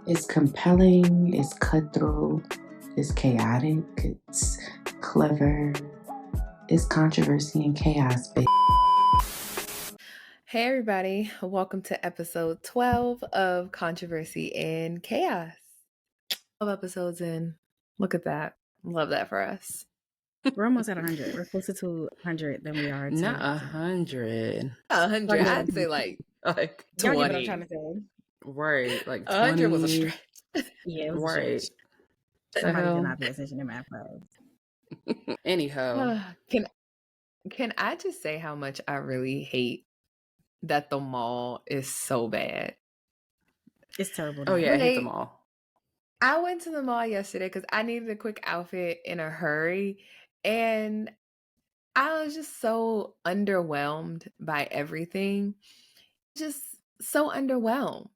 It's compelling, it's cutthroat, it's chaotic, it's clever, it's controversy and chaos, baby. Hey everybody, welcome to episode 12 of Controversy and Chaos. 12 episodes in. Look at that. Love that for us. We're almost at 100. We're closer to 100 than we are to Not 100. 100. I'd say like Like Y'all get what I'm 20. trying to say. right, like 100 was a 20. stretch. Yeah, it was a Right. stretch. Somebody did not pay attention to math class. Anyhow, Can I just say how much I really hate that the mall is so bad? It's terrible. oh yeah, I hate Like, them all. I went to the mall yesterday because I needed a quick outfit in a hurry, and I was just so underwhelmed by everything. Just so underwhelmed.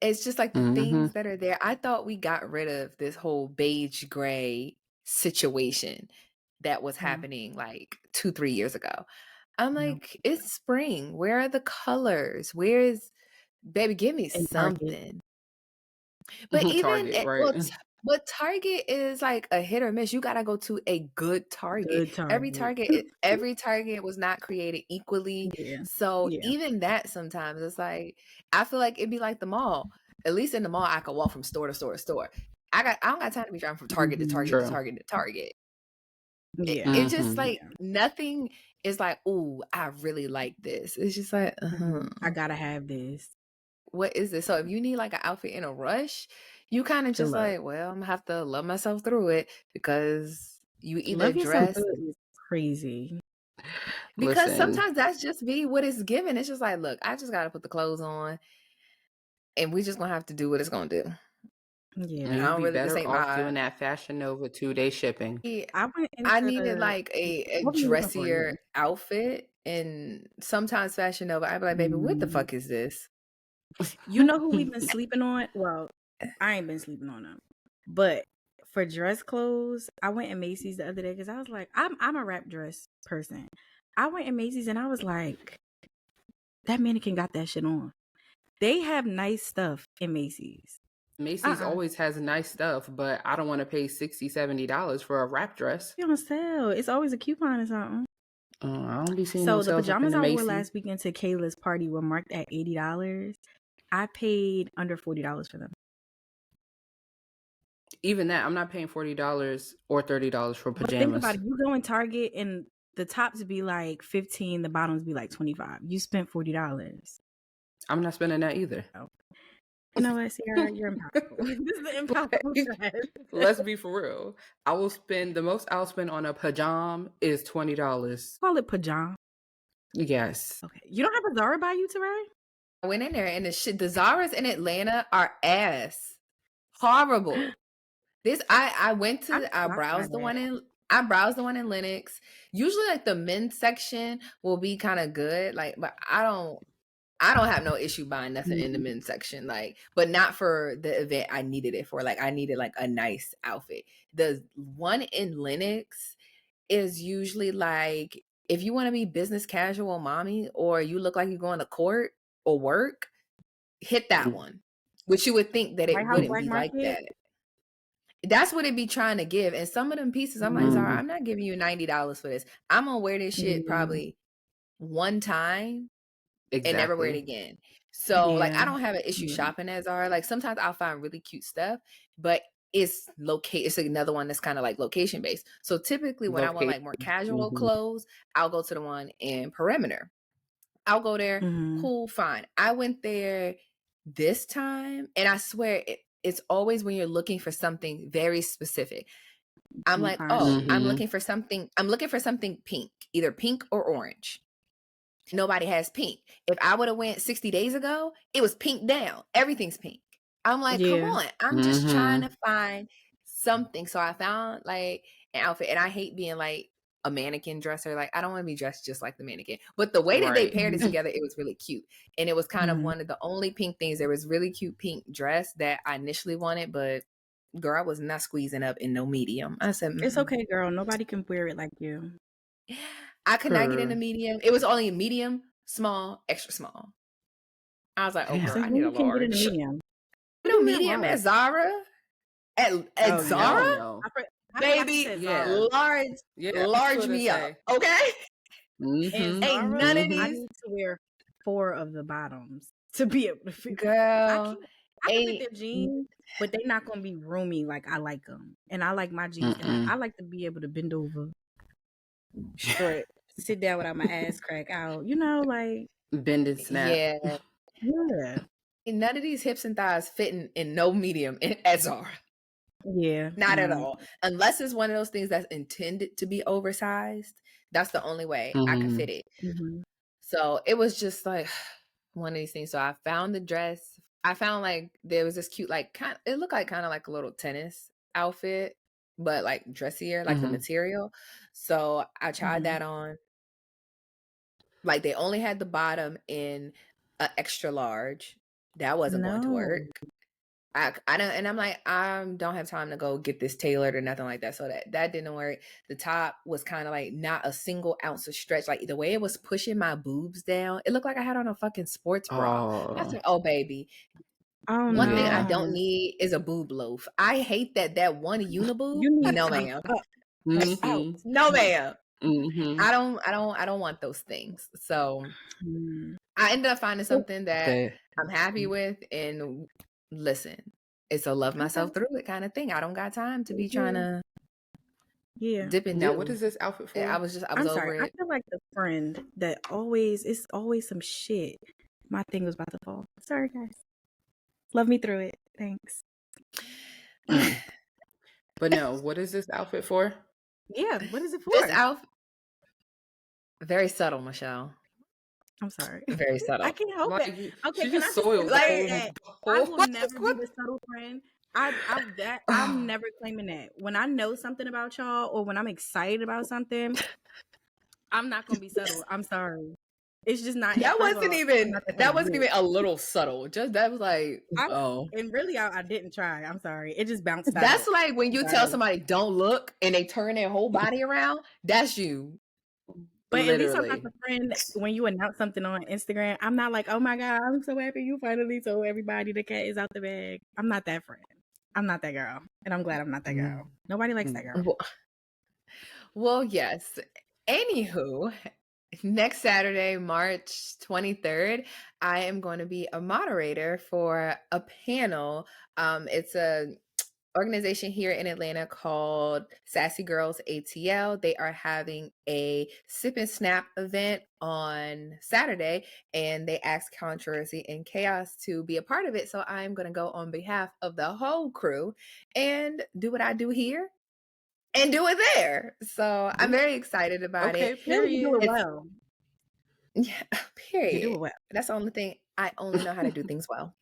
It's just like the things that are there. I thought we got rid of this whole beige gray situation that was happening like 2-3 years ago. I'm like, it's spring. Where are the colors? Where is, baby, give me something. But even Target, at, right? but Target is like a hit or miss. You gotta go to a good Target. Good Every Target. every Target was not created equally. Yeah. So Yeah. even that sometimes it's like I feel like it'd be like the mall. At least in the mall, I could walk from store to store to store. I don't got time to be driving from Target to Target to True. Target to Target. Yeah. It's just like nothing is like, ooh, I really like this. It's just like, I gotta have this. what is this? So if you need like an outfit in a rush, you kind of just like, well, I'm gonna have to love myself through it because you either Love yourself dress through it is crazy. because Listen, sometimes that's just be what it's given. It's just like, look, I just gotta put the clothes on and we just gonna have to do what it's gonna do. Yeah. you'd be this better ain't off doing that Fashion Nova 2-day shipping. I needed like a What were you looking for, dressier yeah? outfit, and sometimes Fashion Nova, I'd be like, baby, what the fuck is this? You know who we've been sleeping on? Well, I ain't been sleeping on them. But for dress clothes, I went in Macy's the other day because I was like, I'm a wrap dress person. I went in Macy's and I was like, that mannequin got that shit on. They have nice stuff in Macy's. Macy's always has nice stuff, but I don't want to pay $60-$70 for a wrap dress. It's on sale. It's always a coupon or something. I don't be seeing So no the sales up in pajamas the I wore Macy's. last weekend to Kayla's party were marked at $80. I paid under $40 for them. Even that, I'm not paying $40 or $30 for pajamas. But think about it. You go in Target and the tops be like $15, the bottoms be like $25. You spent $40. I'm not spending that either. Oh. You know what, Ciara? You're impossible. This is the impossible stress. Let's be for real. The most I'll spend on a pajama is $20. Call it pajama. Yes. Okay. You don't have a Zara by you, Teray? I went in there and the Zara's in Atlanta are ass. Horrible. I browsed the one in Lenox. Usually like the men's section will be kind of good. Like, but I don't have no issue buying nothing in the men's section. Like, but not for the event I needed it for. Like, I needed like a nice outfit. The one in Lenox is usually like if you want to be business casual mommy or you look like you're going to court or work, hit that one. Which you would think that it wouldn't be like that. That's what it be trying to give. And some of them pieces, I'm like, Zara, I'm not giving you $90 for this. I'm gonna wear this shit probably one time and never wear it again. So like I don't have an issue shopping at Zara. Like sometimes I'll find really cute stuff, but it's another one that's kind of like location based. So typically when I want like more casual clothes, I'll go to the one in Perimeter. I'll go there. Cool, fine. I went there this time and I swear it's always when you're looking for something very specific. I'm like, I'm looking for something pink, either pink or orange. Nobody has pink. If I would have went 60 days ago, it was pink down. Everything's pink. I'm like, come on. I'm just trying to find something. So I found like an outfit, and I hate being like a mannequin dresser. Like I don't want to be dressed just like the mannequin. But the way that they paired it together, it was really cute. And it was kind of one of the only pink things. There was really cute pink dress that I initially wanted, but girl, I was not squeezing up in no medium. I said, it's okay, girl. Nobody can wear it like you. I could not get in a medium. It was only a medium, small, extra small. I was like, oh, girl, I need a large. Medium. No medium at Zara? At Zara? No. Baby, large me up, okay? And Zara, none of these. I need to wear 4 of the bottoms to be able to fit. Girl, I can fit their jeans, but they're not gonna be roomy like I like them. And I like my jeans. I like to be able to bend over, straight, sit down without my ass crack out. You know, like bend and snap. Yeah. None of these hips and thighs fitting in no medium at Zara. Yeah, not at all. Unless it's one of those things that's intended to be oversized. That's the only way I could fit it. So it was just like one of these things. So I found the dress. I found like there was this cute, like it looked like kind of like a little tennis outfit, but like dressier, like the material. So I tried that on. Like they only had the bottom in an extra large. That wasn't going to work. I don't, and I'm like, I don't have time to go get this tailored or nothing like that. So that didn't work. The top was kind of like not a single ounce of stretch. Like the way it was pushing my boobs down, it looked like I had on a fucking sports bra. I said, oh baby. One thing I don't need is a boob loaf. I hate that one uniboob. No ma'am. No ma'am. I don't want those things. So I ended up finding something that I'm happy with, and listen, it's a love myself through it kind of thing. I don't got time to be trying to dip and now what is this outfit for? I was I'm over sorry. it. I feel like the friend that it's always some shit. My thing was about to fall. Sorry guys. Love me through it. Thanks. But no, what is this outfit for? Yeah, what is it for? This outfit, very subtle, Michelle. I'm sorry. Very subtle. I can't help it. Okay, can I soiled I will never be the subtle friend. I'm never claiming that. When I know something about y'all or when I'm excited about something, I'm not gonna be subtle. I'm sorry. It's just not. That wasn't even a little subtle. Just that was like, and really, I didn't try. I'm sorry. It just bounced. That's like when you tell somebody don't look and they turn their whole body around. That's you. But at least I'm not the friend when you announce something on Instagram. I'm not like, oh my God, I'm so happy you finally told everybody the cat is out the bag. I'm not that friend. I'm not that girl. And I'm glad I'm not that girl. Nobody likes that girl. Well, yes. Anywho, next Saturday, March 23rd, I am going to be a moderator for a panel. It's a organization here in Atlanta called Sassy Girls ATL. They are having a sip and snap event on Saturday, and they asked Controversy and Chaos to be a part of it. So I'm going to go on behalf of the whole crew and do what I do here and do it there. So I'm very excited about it. Period. You do it well. Yeah, period. You do it well. That's the only thing. I only know how to do things well.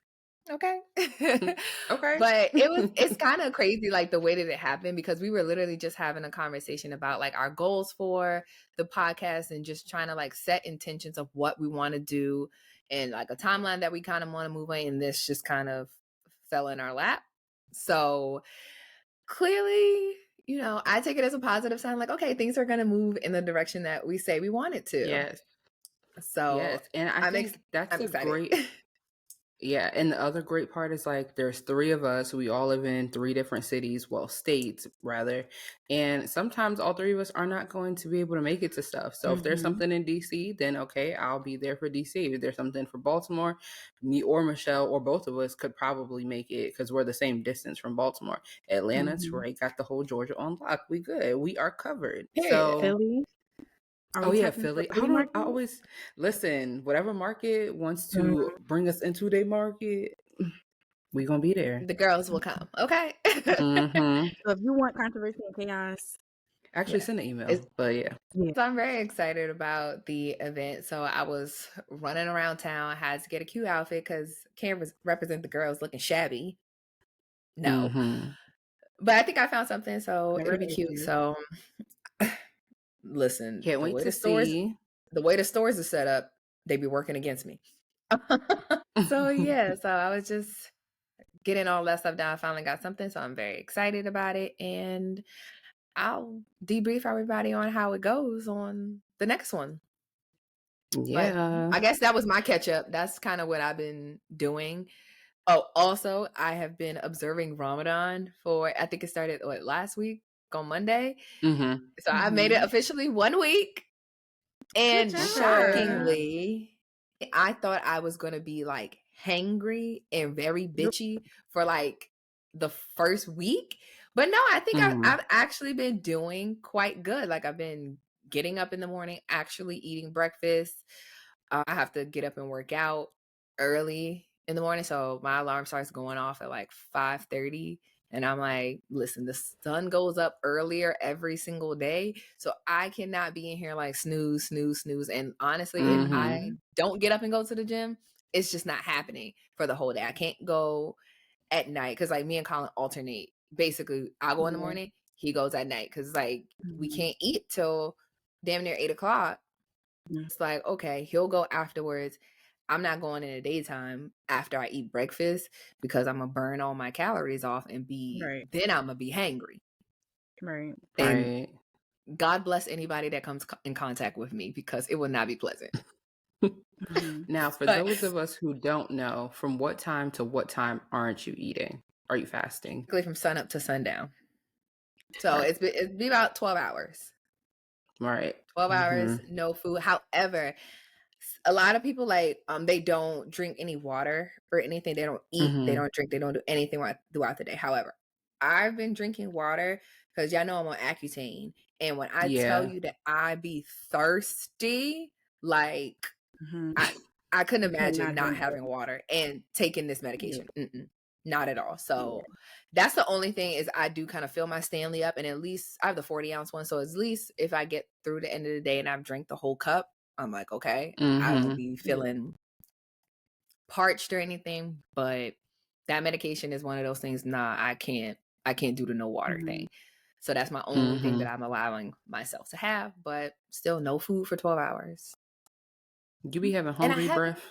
Okay. Okay. But it's kind of crazy, like the way that it happened, because we were literally just having a conversation about like our goals for the podcast and just trying to like set intentions of what we want to do and like a timeline that we kind of want to move on. And this just kind of fell in our lap. So clearly, you know, I take it as a positive sign, like, okay, things are going to move in the direction that we say we want it to. Yes. So yes. And I think that's a great. Yeah, and the other great part is like there's 3 of us. We all live in 3 different cities, well, states rather. And sometimes all 3 of us are not going to be able to make it to stuff. So if there's something in DC, then okay, I'll be there for DC. If there's something for Baltimore, me or Michelle or both of us could probably make it because we're the same distance from Baltimore. Atlanta's right, got the whole Georgia on lock. We good. We are covered. So Philly. Philly. I always listen. Whatever market wants to bring us into their market, we gonna be there. The girls will come. Okay. So if you want Controversy and Chaos, actually send an email. But yeah. So I'm very excited about the event. So I was running around town. I had to get a cute outfit because can't represent the girls looking shabby. No. But I think I found something, so it'll be cute. So listen, can't wait to see. The way the stores are set up, they be working against me. So yeah, so I was just getting all that stuff down. I finally got something, so I'm very excited about it, and I'll debrief everybody on how it goes on the next one. Yeah, but I guess that was my catch up. That's kind of what I've been doing. Oh, also, I have been observing Ramadan for, I think it started last week on Monday. Mm-hmm. So I made it officially 1 week. And shockingly, I thought I was going to be like hangry and very bitchy for like the first week. But no, I think I've actually been doing quite good. Like I've been getting up in the morning, actually eating breakfast. I have to get up and work out early in the morning. So my alarm starts going off at like 5:30. And I'm like, listen, the sun goes up earlier every single day. So I cannot be in here like snooze, snooze, snooze. And honestly, if I don't get up and go to the gym, it's just not happening for the whole day. I can't go at night because like me and Colin alternate. Basically, I go in the morning, he goes at night because like we can't eat till damn near 8 o'clock. It's like, okay, he'll go afterwards. I'm not going in the daytime after I eat breakfast because I'm gonna burn all my calories off and then I'm gonna be hangry. Right. And God bless anybody that comes in contact with me because it will not be pleasant. Now, for those of us who don't know, from what time to what time aren't you eating? Are you fasting? From sun up to sundown. So it's be about 12 hours. Right. 12 hours, no food. However, a lot of people like they don't drink any water or anything. They don't eat, they don't drink, they don't do anything throughout the day. However, I've been drinking water because y'all know I'm on Accutane. And when I tell you that I be thirsty, like I couldn't imagine not having water and taking this medication. Not at all. So that's the only thing is I do kind of fill my Stanley up, and at least I have the 40-ounce one. So at least if I get through the end of the day and I've drank the whole cup, I'm like, okay, I don't be feeling parched or anything. But that medication is one of those things. Nah, I can't do the no water thing. So that's my only thing that I'm allowing myself to have. But still, no food for 12 hours. You be having hungry breath?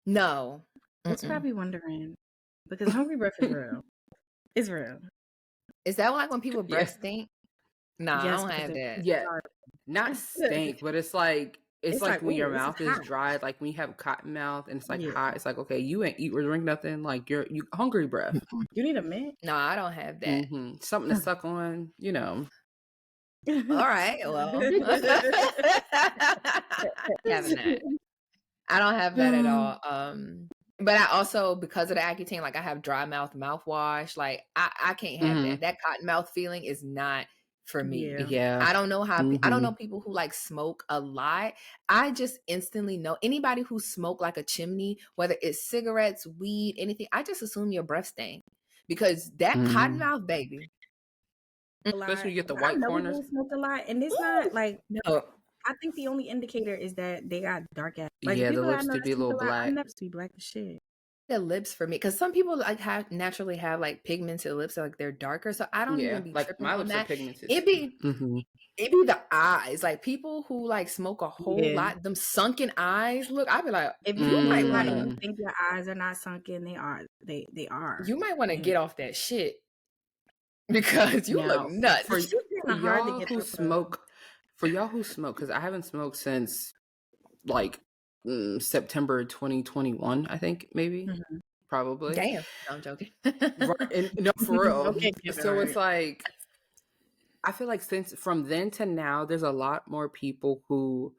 No. It's probably wondering because hungry breath is real. It's real. Is that like when people breath stink? Nah, I don't have that. Yeah, not stink, but it's like when your mouth is dry, like when you have cotton mouth and it's like hot. It's like, okay, you ain't eat or drink nothing. Like you hungry breath. You need a mint? No, I don't have that. Something to suck on, you know. All right, well, having that. I don't have that at all. But I also, because of the Accutane, like I have dry mouthwash. Like I can't have that. That cotton mouth feeling is not for me. Yeah. I don't know how I don't know people who like smoke a lot. I just instantly know anybody who smoke like a chimney, whether it's cigarettes, weed, anything, I just assume your breath stink. Because that cotton mouth, baby. Especially when you get the white corners. Smoke a lot, and it's not like I think the only indicator is that they got dark ass. Like the lips to be a little black. I never see black as shit. The lips for me, because some people like naturally have like pigmented lips, so like they're darker. So I don't even be like tripping my on lips that. are pigmented. It be the eyes. Like people who like smoke a whole lot, them sunken eyes. Look, I'd be like, if you might want to think your eyes are not sunken, they are. They are. You might want to get off that shit because you look nuts. For y'all who smoke, because I haven't smoked since like September 2021, I think maybe. Probably. Damn, no, I'm joking. No, for real. So it's like I feel like since from then to now, there's a lot more people who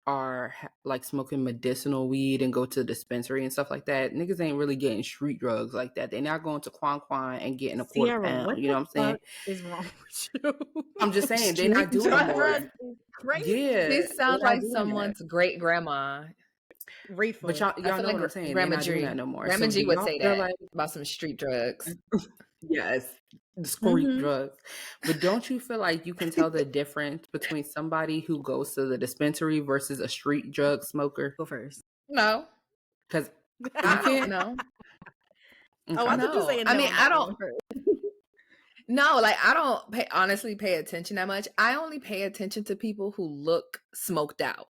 are like smoking medicinal weed and go to the dispensary and stuff like that. Niggas ain't really getting street drugs like that. They're not going to Quan and getting a quarter pound. You know what I'm saying? Is wrong with you? I'm just saying they're not doing more. Yeah, this sounds like someone's great grandma. But y'all know what I'm saying. Grandma G that no more. Grandma G would say that about some street drugs. Yes, the street drugs. But don't you feel like you can tell the difference between somebody who goes to the dispensary versus a street drug smoker? Go first. No, because I can't. No. Okay. Oh, I thought you saying no. I mean, I don't. No, like I don't honestly pay attention that much. I only pay attention to people who look smoked out.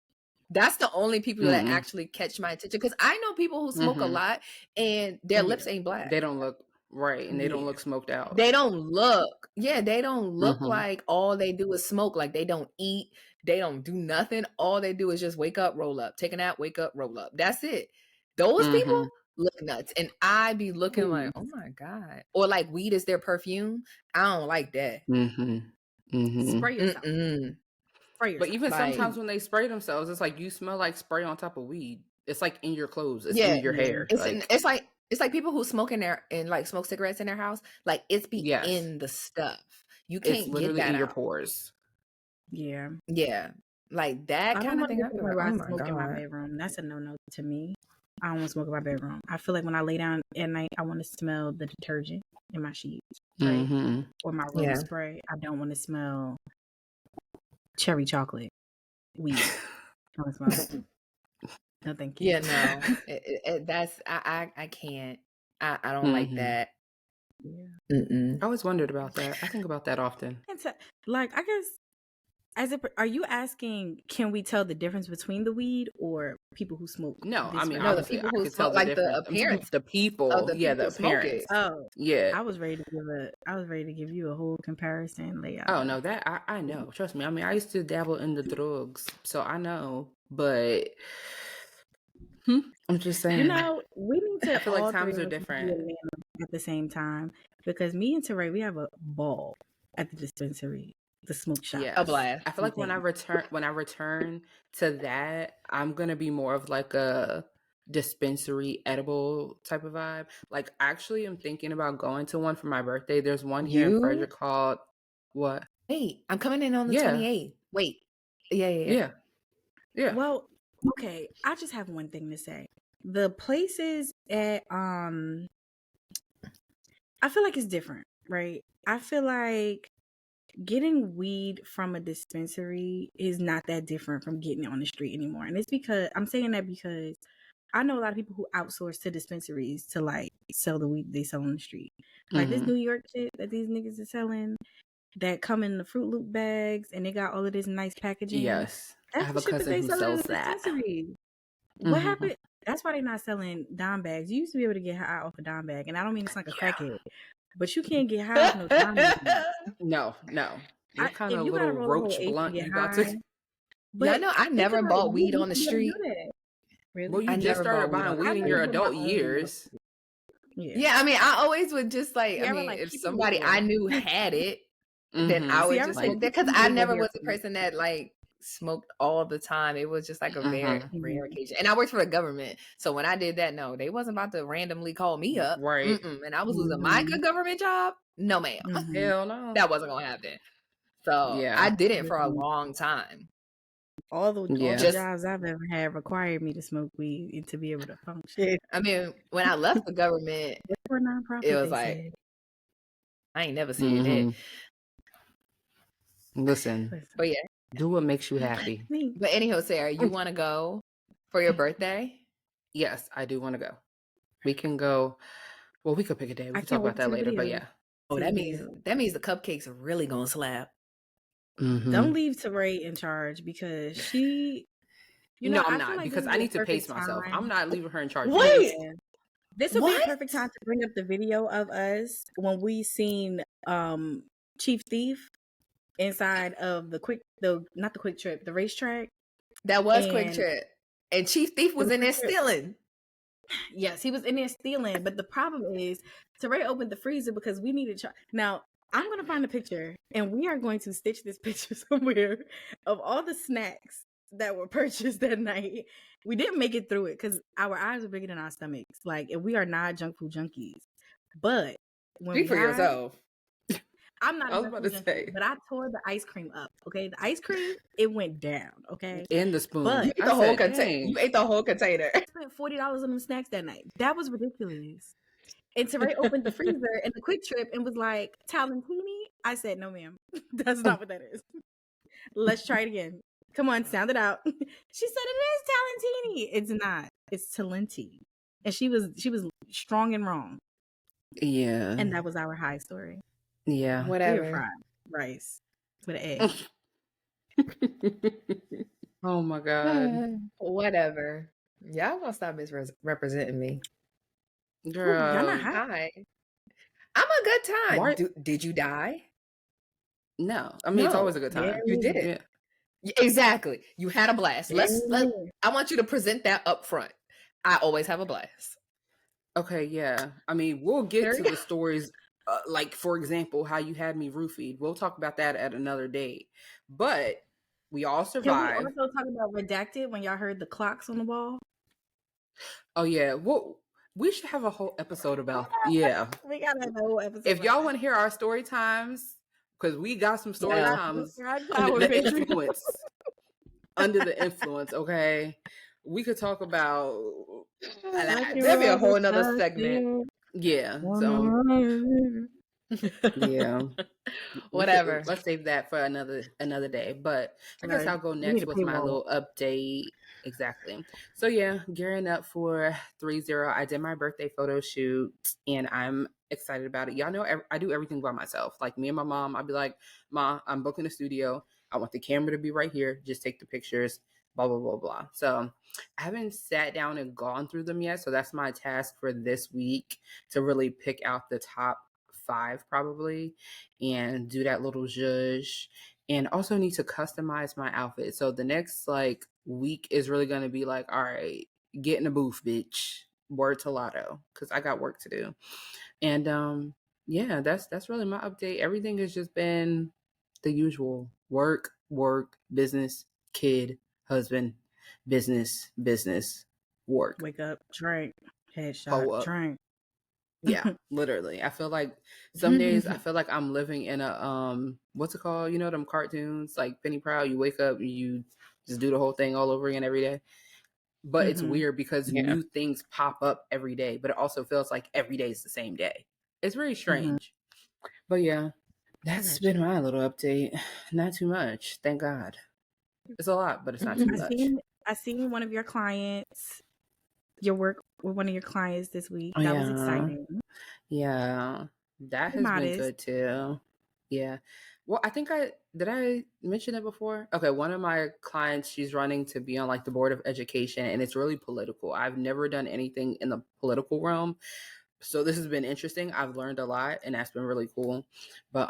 That's the only people that actually catch my attention, because I know people who smoke a lot and their lips ain't black. They don't look right, and they don't look smoked out. They don't look. Yeah, they don't look like all they do is smoke. Like they don't eat. They don't do nothing. All they do is just wake up, roll up, take a nap, wake up, roll up. That's it. Those people, look nuts. And I be looking like, oh my God. Or like weed is their perfume. I don't like that. Spray yourself. Spray yourself. But even Like- sometimes when they spray themselves, it's like you smell like spray on top of weed. It's like in your clothes. It's in your hair. It's like people who smoke and like smoke cigarettes in their house. Like it's Yes. in the stuff. You can't it's get literally that in out. your pores. Yeah. Yeah. Like that kind of thing. I feel like, I oh my smoke in my God. bedroom. That's a no-no to me. I don't want to smoke in my bedroom. I feel like when I lay down at night, I want to smell the detergent in my sheets, right? Or my room Yeah. spray. I don't want to smell cherry chocolate weed. I want to smell it. No, thank you. Yeah, no. That's I can't. I don't like that. Yeah. I always wondered about that. I think about that often. And so, like, I guess, are you asking, can we tell the difference between the weed or people who smoke? No, I mean, No, the obviously, people I who could tell smoke, the like the difference. appearance The people, of the the people smoking. appearance. Oh, Yeah. I was ready to give you a whole comparison layout. Oh no, that I know. Trust me. I mean, I used to dabble in the drugs, so I know. But I'm just saying. You know, we need to. I feel like all times three are of us be different. Atlanta at the same time, because me and Teray, we have a ball at the dispensary, the smoke shop. Yes. A blast. I feel like when I return to that, I'm gonna be more of like a dispensary edible type of vibe. Like actually I'm thinking about going to one for my birthday. There's one here in Frederick called what? Wait, I'm coming in on the 28th. Wait. Yeah. Well, okay, I just have one thing to say. The places at I feel like it's different, right? I feel like getting weed from a dispensary is not that different from getting it on the street anymore. And it's because I'm saying that because I know a lot of people who outsource to dispensaries to like sell the weed they sell on the street. Like this New York shit that these niggas are selling that come in the Fruit Loop bags and they got all of this nice packaging. Yes. That's I have the a shit that cousin they who sell sells in the that. dispensary. What happened? That's why they're not selling dime bags. You used to be able to get high off a dime bag, and I don't mean it's like a crackhead, but you can't get high off no dime bag. No. What kind of if you gotta little roll a whole roach eighth blunt get you got high, to? But I know I never bought weed on the street. Really? Well, you I just never started bought weed buying on the weed in street. your adult years. Yeah, I mean, I always would just like, Yeah, I mean, like, if people somebody will. I knew had it, then I would See, I just was smoke that because like, I people never here was the for it. person that like smoked all the time. It was just like a very Mhm. rare occasion. And I worked for the government, so when I did that, no, they wasn't about to randomly call me up, Right. And I was losing my good government job. No, ma'am, Hell no. that wasn't gonna happen. So Yeah. I did it for a long time. All the Yeah. jobs I've ever had required me to smoke weed and to be able to function. I mean, when I left the government, For a nonprofit, it was they like said. I ain't never seen it. Listen, But yeah, do what makes you happy. But anyhow, Sarah, you want to go for your birthday? Yes, I do want to go. We can go. Well, we could pick a day. We can talk about that later. But yeah. Oh, that means the cupcakes are really gonna slap. Don't leave Teray in charge because she. No, I'm not because I need to pace myself. I'm not leaving her in charge. Wait, this would be a perfect time to bring up the video of us when we seen Chief Thief inside of the racetrack. That was Quick Trip, and Chief Thief was in there stealing. Yes, he was in there stealing. But the problem is, Teray opened the freezer because we needed. Now I'm gonna find a picture, and we are going to stitch this picture somewhere of all the snacks that were purchased that night. We didn't make it through it because our eyes are bigger than our stomachs. Like, and we are not junk food junkies. But when speak for yourself. I'm not. I was about to say, but I tore the ice cream up. Okay, the ice cream it went down. Okay, in the spoon. But you ate the whole container. You ate the whole container. I spent $40 on them snacks that night. That was ridiculous. And Teray opened the freezer and the Quick Trip and was like, Talentini? I said, no, ma'am. That's not what that is. Let's try it again. Come on, sound it out. She said it is Talentini. It's not. It's Talenti. And she was strong and wrong. Yeah. And that was our high story. Yeah. Whatever. We were fried rice with an egg. Oh my God. Whatever. Y'all gonna stop misrepresenting me. Girl. Y'all not high. Hi. I'm a good time. Why- Did you die? No. I mean, it's always a good time. Yeah, you did it. Yeah. Exactly. You had a blast. I want you to present that up front. I always have a blast. Okay, yeah. I mean, we'll get to the stories, like, for example, how you had me roofied. We'll talk about that at another date. But we all Can we survived. also talk about Redacted when y'all heard the clocks on the wall? Oh, yeah. Well, we should have a whole episode about, yeah. We got a whole episode. If y'all want to hear our story times, because we got some story times under the influence. Under the influence, okay? We could talk about that'd be a whole nother segment. Yeah. So yeah. Whatever. Let's save that for another day. But I guess I'll go next with my little update. Exactly. So yeah, gearing up for 3-0. I did my birthday photo shoot and I'm excited about it. Y'all know I do everything by myself. Like me and my mom, I'd be like, Ma, I'm booking a studio. I want the camera to be right here. Just take the pictures, blah, blah, blah, blah. So I haven't sat down and gone through them yet. So that's my task for this week, to really pick out the top 5 probably and do that little zhuzh, and also need to customize my outfit. So the next like week is really going to be like, all right, get in the booth, bitch. Word to Lotto, because I got work to do. And yeah, that's really my update. Everything has just been the usual: work, business, kid, husband, business, work. Wake up, drink, headshot, drink. Yeah, literally. I feel like some days I feel like I'm living in a what's it called? You know them cartoons like Penny Proud. You wake up, you just do the whole thing all over again every day. But it's weird because new things pop up every day, but it also feels like every day is the same day. It's very strange. But yeah, that's been my little update. Not too much, thank God. It's a lot, but it's not too much. I seen one of your clients, your work with one of your clients this week. That was exciting. Yeah, that has been good too. Yeah. Well, I think I mention it before? Okay, one of my clients, she's running to be on like the board of education, and it's really political. I've never done anything in the political realm. So this has been interesting. I've learned a lot, and that's been really cool. But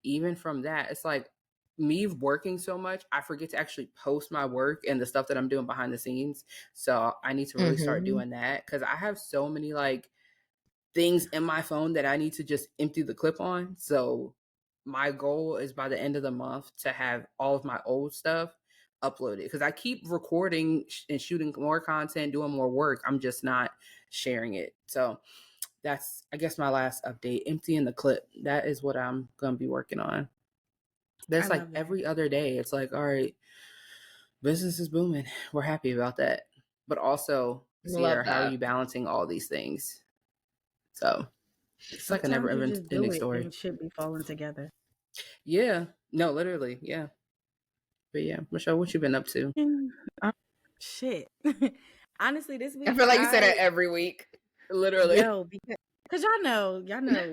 even from that, it's like me working so much, I forget to actually post my work and the stuff that I'm doing behind the scenes. So I need to really start doing that, because I have so many like things in my phone that I need to just empty the clip on. So my goal is by the end of the month to have all of my old stuff uploaded, because I keep recording and shooting more content, doing more work. I'm just not sharing it. So that's, I guess, my last update, emptying the clip. That is what I'm going to be working on. That's like every other day. It's like, all right, business is booming. We're happy about that. But also, Ciara, how are you balancing all these things? So it's like a never-ending story. It should be falling together. Yeah. No, literally. Yeah. But yeah, Michelle, what you been up to? Shit. Honestly, this week I feel like you say that every week. Literally. Yo, because y'all know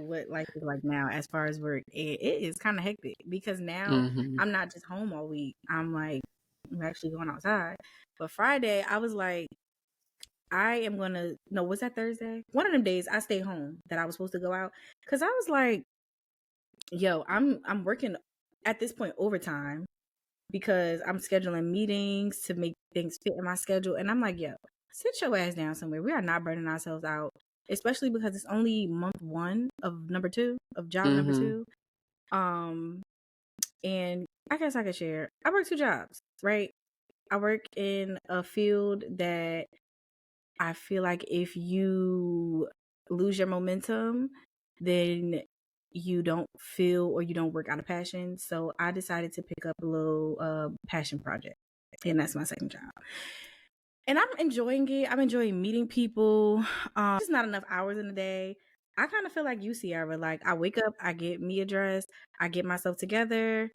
what life is like now as far as work. It is kind of hectic because now I'm not just home all week. I'm actually going outside. But Friday, I was like, was that Thursday? One of them days I stayed home that I was supposed to go out, because I was like, yo, I'm working at this point overtime because I'm scheduling meetings to make things fit in my schedule. And I'm like, yo, sit your ass down somewhere. We are not burning ourselves out, especially because it's only month 1 of job number 2. And I guess I could share. I work 2 jobs, right? I work in a field that I feel like if you lose your momentum, then you don't feel or you don't work out of passion. So I decided to pick up a little passion project, and that's my second job. And I'm enjoying it. I'm enjoying meeting people. Just not enough hours in the day. I kind of feel like you, Ciara. Like, I wake up, I get me dressed, I get myself together,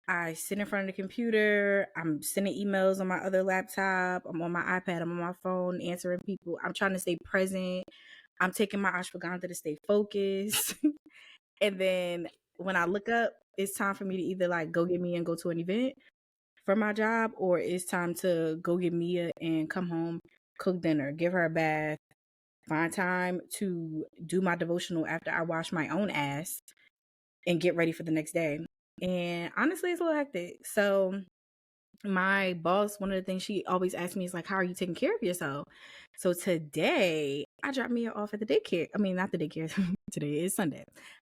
I sit in front of the computer, I'm sending emails on my other laptop, I'm on my iPad, I'm on my phone, answering people. I'm trying to stay present. I'm taking my ashwagandha to stay focused. And then when I look up, it's time for me to either like go get Mia and go to an event for my job, or it's time to go get Mia and come home, cook dinner, give her a bath, find time to do my devotional after I wash my own ass and get ready for the next day. And honestly, it's a little hectic. So my boss, one of the things she always asks me is like, how are you taking care of yourself? So today I dropped Mia off at the daycare. I mean, not the daycare. Today is Sunday.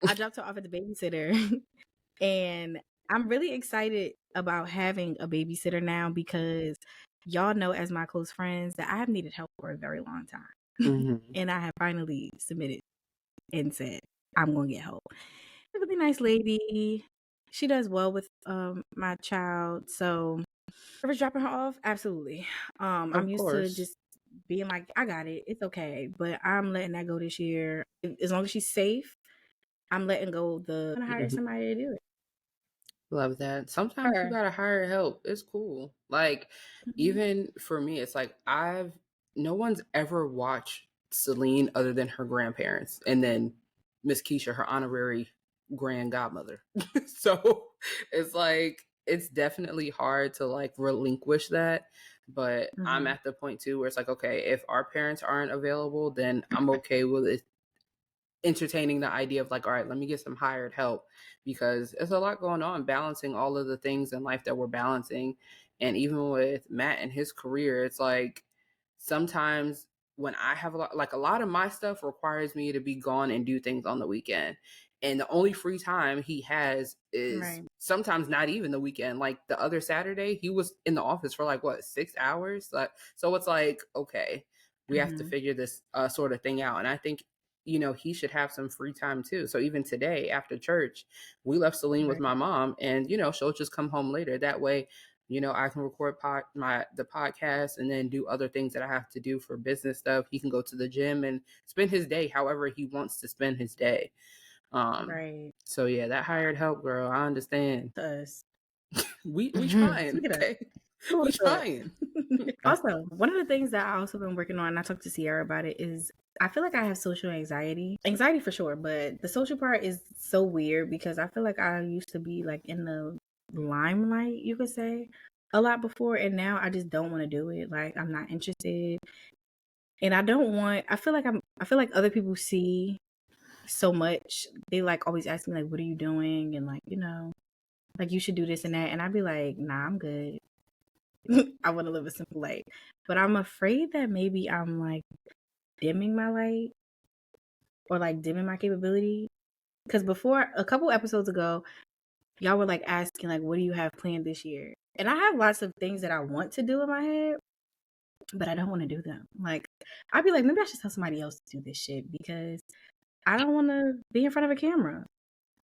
I dropped her off at the babysitter and I'm really excited about having a babysitter now because y'all know as my close friends that I have needed help for a very long time. Mm-hmm. And I have finally submitted and said, I'm going to get help. A really nice lady. She does well with my child. So I was dropping her off. Absolutely. I'm used to just being like, I got it. It's okay. But I'm letting that go this year. As long as she's safe, I'm letting go I'm going to hire somebody to do it. Love that. Sometimes you gotta hire help. It's cool. Like, even for me, it's like no one's ever watched Celine other than her grandparents, and then Miss Keisha, her honorary grand godmother. So it's like it's definitely hard to like relinquish that. But I'm at the point too where it's like, okay, if our parents aren't available, then I'm okay with it entertaining the idea of like, all right, let me get some hired help, because there's a lot going on balancing all of the things in life that we're balancing. And even with Matt and his career, it's like sometimes when I have a lot of my stuff requires me to be gone and do things on the weekend. And the only free time he has is sometimes not even the weekend. Like the other Saturday, he was in the office for like 6 hours. So it's like, okay, we have to figure this sort of thing out. And I think he should have some free time too. So even today after church, we left Celine with my mom, and she'll just come home later. That way, I can record the podcast and then do other things that I have to do for business stuff. He can go to the gym and spend his day however he wants to spend his day. So yeah, that hired help, girl, I understand. We trying. Okay. We trying. Also, one of the things that I also been working on, and I talked to Ciara about it, is I feel like I have social anxiety. Anxiety for sure, but the social part is so weird because I feel like I used to be like in the limelight, you could say, a lot before, and now I just don't want to do it. Like I'm not interested. And I feel like other people see so much. They like always ask me like, what are you doing? And like, like you should do this and that. And I'd be like, nah, I'm good. I want to live a simple life. But I'm afraid that maybe I'm like dimming my light or like dimming my capability. Because before, a couple episodes ago, y'all were like asking like, what do you have planned this year? And I have lots of things that I want to do in my head, but I don't want to do them. Like, I'd be like, maybe I should tell somebody else to do this shit because I don't want to be in front of a camera.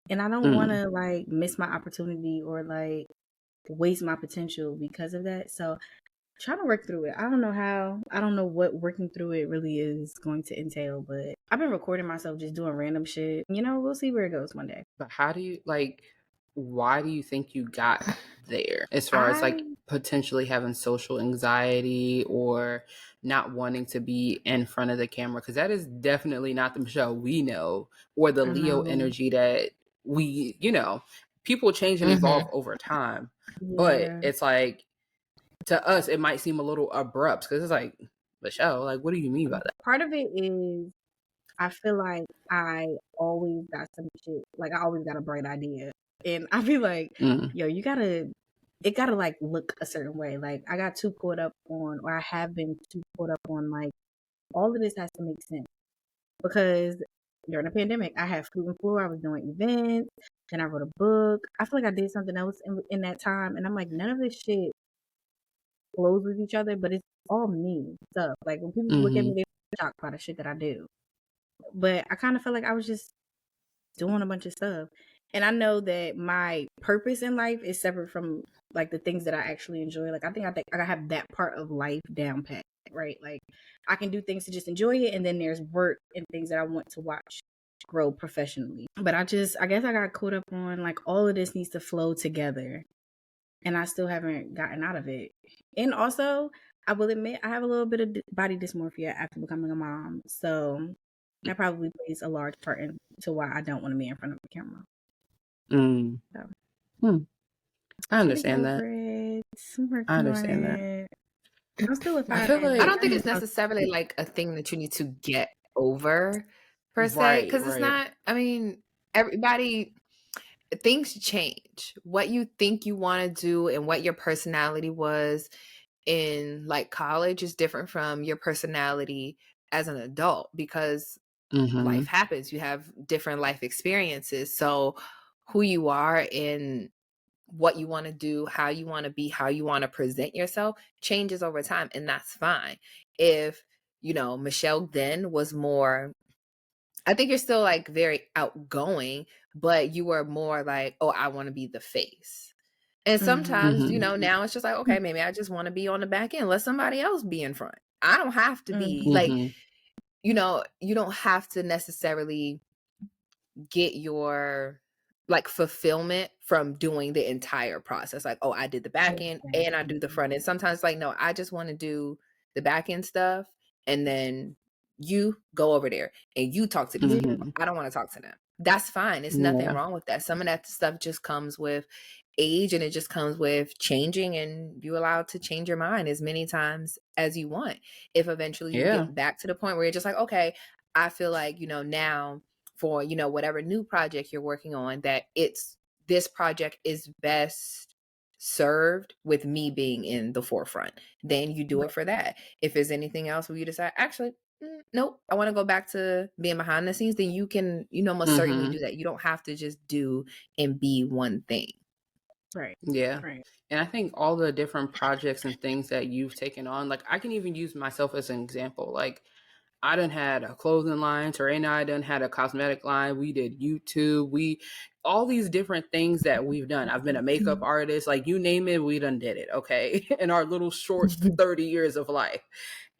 And I don't want to like miss my opportunity or like waste my potential because of that. So trying to work through it. I don't know how. I don't know what working through it really is going to entail, but I've been recording myself just doing random shit. We'll see where it goes one day. But why do you think you got there as far as like potentially having social anxiety or not wanting to be in front of the camera? Because that is definitely not the Michelle we know or the Leo energy that we, people change and evolve over time. Yeah. But it's like, to us, it might seem a little abrupt because it's like, Michelle, like, what do you mean by that? Part of it is I feel like I always got some shit. Like, I always got a bright idea. And I feel like, yo, it gotta like look a certain way. Like, I got too caught up on, or I have been too caught up on, like, all of this has to make sense. Because during the pandemic, I had Food and Floor, I was doing events, then I wrote a book. I feel like I did something else in that time. And I'm like, none of this shit flows with each other, but it's all me stuff. Like when people look at me, they're shocked by the shit that I do. But I kind of felt like I was just doing a bunch of stuff. And I know that my purpose in life is separate from like the things that I actually enjoy. Like I think I have that part of life down pat, right? Like I can do things to just enjoy it, and then there's work and things that I want to watch grow professionally. But I guess I got caught up on like all of this needs to flow together. And I still haven't gotten out of it. And also, I will admit, I have a little bit of body dysmorphia after becoming a mom. So that probably plays a large part into why I don't want to be in front of the camera. So. I understand that. I understand that. I'm still with I don't think it's necessarily like a thing that you need to get over per se. Because it's not, I mean, everybody... things change. What you think you want to do and what your personality was in like college is different from your personality as an adult, because life happens. You have different life experiences. So who you are and what you want to do, how you want to be, how you want to present yourself changes over time. And that's fine. If, Michelle then was more, I think you're still like very outgoing, but you were more like, oh, I want to be the face. And sometimes, now it's just like, okay, maybe I just want to be on the back end. Let somebody else be in front. I don't have to be like, you don't have to necessarily get your like fulfillment from doing the entire process. Like, oh, I did the back end and I do the front end. Sometimes like, no, I just want to do the back end stuff, and then you go over there and you talk to these people. I don't want to talk to them. That's fine. It's nothing wrong with that. Some of that stuff just comes with age, and it just comes with changing, and you're allowed to change your mind as many times as you want. If eventually you get back to the point where you're just like, okay, I feel like, now for, whatever new project you're working on, that this project is best served with me being in the forefront, then you do it for that. If there's anything else where you decide, actually, nope, I want to go back to being behind the scenes, then you can, most certainly do that. You don't have to just do and be one thing. Right. Yeah. Right. And I think all the different projects and things that you've taken on, like I can even use myself as an example. Like I done had a clothing line, Terrain and I done had a cosmetic line. We did YouTube. All these different things that we've done. I've been a makeup artist, like you name it, we done did it. Okay. In our little short 30 years of life.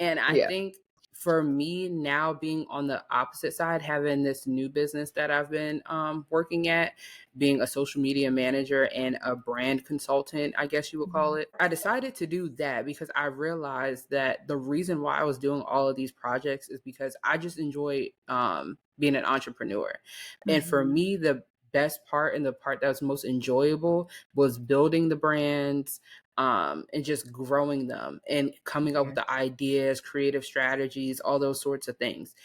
And I think for me now, being on the opposite side, having this new business that I've been working at, being a social media manager and a brand consultant, I guess you would call it, I decided to do that because I realized that the reason why I was doing all of these projects is because I just enjoy being an entrepreneur. And for me, the best part and the part that was most enjoyable was building the brands, and just growing them and coming up with the ideas, creative strategies, all those sorts of things.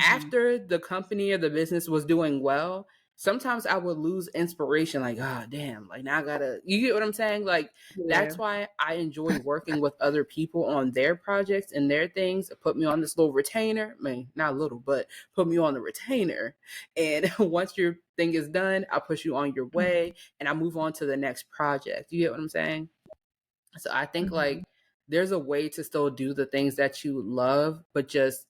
After the company or the business was doing well, sometimes I would lose inspiration. Like, oh, damn, like now you get what I'm saying? Like, that's why I enjoy working with other people on their projects and their things. Put me on this little retainer. I mean, not little, but put me on the retainer. And once your thing is done, I'll push you on your way and I move on to the next project. You get what I'm saying? So I think like there's a way to still do the things that you love, but just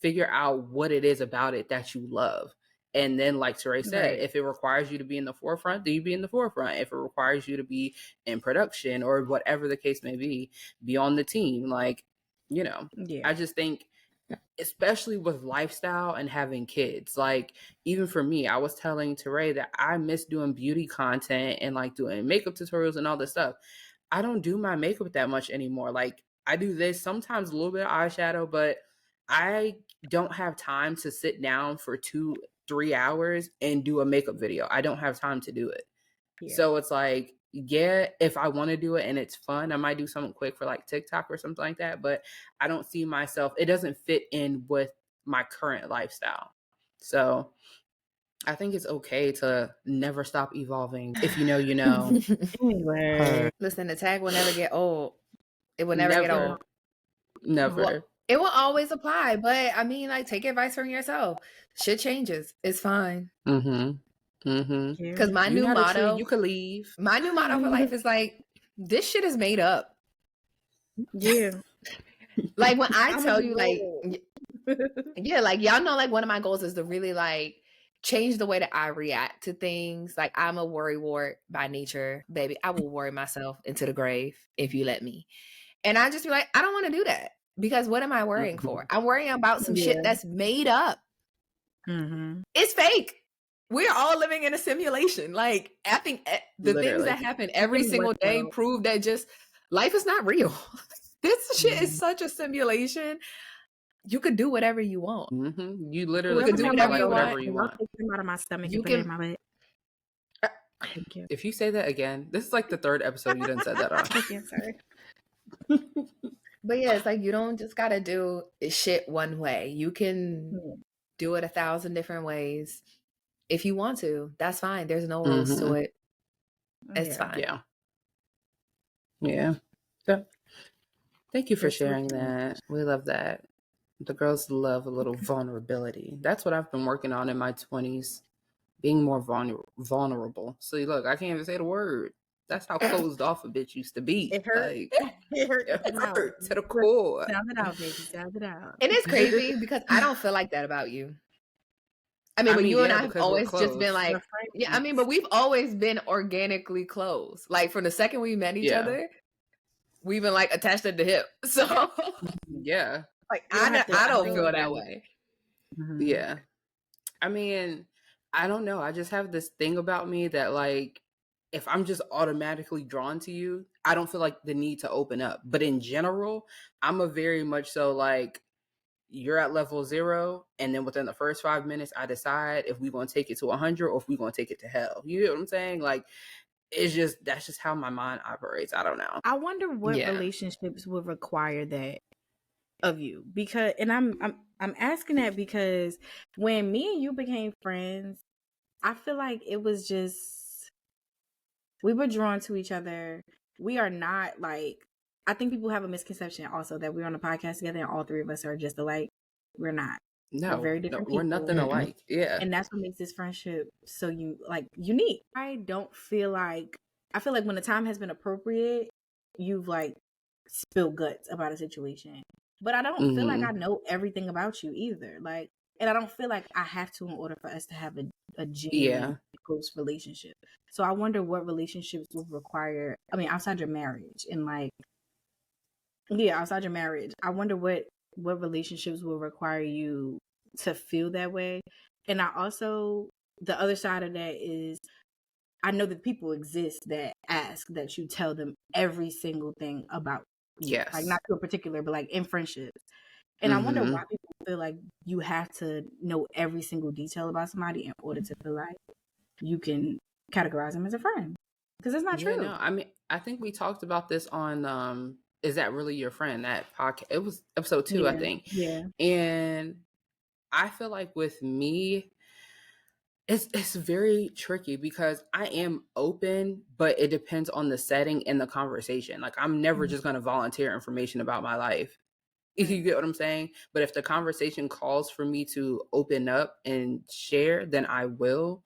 figure out what it is about it that you love. And then like Teray said, if it requires you to be in the forefront, then you be in the forefront. If it requires you to be in production or whatever the case may be on the team. Like, I just think, especially with lifestyle and having kids, like even for me, I was telling Teray that I miss doing beauty content and like doing makeup tutorials and all this stuff. I don't do my makeup that much anymore. Like I do this sometimes a little bit of eyeshadow, but I don't have time to sit down for 2-3 hours and do a makeup video. I don't have time to do it. So it's like, if I want to do it and it's fun, I might do something quick for like TikTok or something like that. But I don't see myself, it doesn't fit in with my current lifestyle. So I think it's okay to never stop evolving. If you know, you know. Anyway. Listen, the tag will never get old. It will never get old. Never. Well, it will always apply. But I mean, like, take advice from yourself. Shit changes. It's fine. Because my new motto, you could leave. My new motto for life is like, this shit is made up. Yeah. Like when I tell you, like, yeah, like y'all know, like one of my goals is to really like change the way that I react to things. Like I'm a worrywart by nature, baby. I will worry myself into the grave if you let me. And I just be like, I don't want to do that, because what am I worrying for? I'm worrying about some shit that's made up. It's fake. We're all living in a simulation. Like I think the things that happen every single day prove that just life is not real. This shit is such a simulation. You could do whatever you want. You literally could do whatever you want. Take them out of my stomach and put it in my butt. Thank you. If you say that again, this is like the third episode you done said that on. Yeah, sorry. But yeah, it's like you don't just gotta do shit one way. You can do it 1,000 different ways. if you want to, that's fine. There's no rules to it. It's fine. Yeah. So, thank you for sharing that. We love that. The girls love a little vulnerability. That's what I've been working on in my 20s. Being more vulnerable. See, look, I can't even say the word. That's how closed off a bitch used to be. It hurt. Like, it hurt to the core. Sound it out, baby. Sound it out. And it's crazy because I don't feel like that about you. I mean, but you and I have always just been like, yeah, I mean, but we've always been organically close. Like from the second we met each other, we've been like attached at the hip. So yeah. Like I don't feel that way. Mm-hmm. Yeah. I mean, I don't know. I just have this thing about me that like, if I'm just automatically drawn to you, I don't feel like the need to open up. But in general, I'm a very much so like, you're at level 0, and then within the first 5 minutes, I decide if we're going to take it to 100 or if we're going to take it to hell. You know what I'm saying? Like, that's just how my mind operates. I don't know. I wonder what relationships would require that of you, because, and I'm asking that because when me and you became friends, I feel like it was just, we were drawn to each other. We are not like, I think people have a misconception also that we're on a podcast together and all three of us are just alike. We're not. No, we're very different people. We're nothing alike. Yeah. And that's what makes this friendship so unique. I feel like when the time has been appropriate, you've like spilled guts about a situation. But I don't feel like I know everything about you either. Like, and I don't feel like I have to in order for us to have a genuine close relationship. So I wonder what relationships would require, I mean, outside your marriage and like, outside your marriage, I wonder what relationships will require you to feel that way. And I also, the other side of that is, I know that people exist that ask that you tell them every single thing about you. Yes. Like not to a particular, but like in friendships. And I wonder why people feel like you have to know every single detail about somebody in order to feel like you can categorize them as a friend. Because it's not true. No, I mean, I think we talked about this on Is That Really Your Friend? That podcast. It was episode 2, I think. Yeah. And I feel like with me, it's very tricky because I am open, but it depends on the setting and the conversation. Like I'm never just going to volunteer information about my life. If you get what I'm saying. But if the conversation calls for me to open up and share, then I will.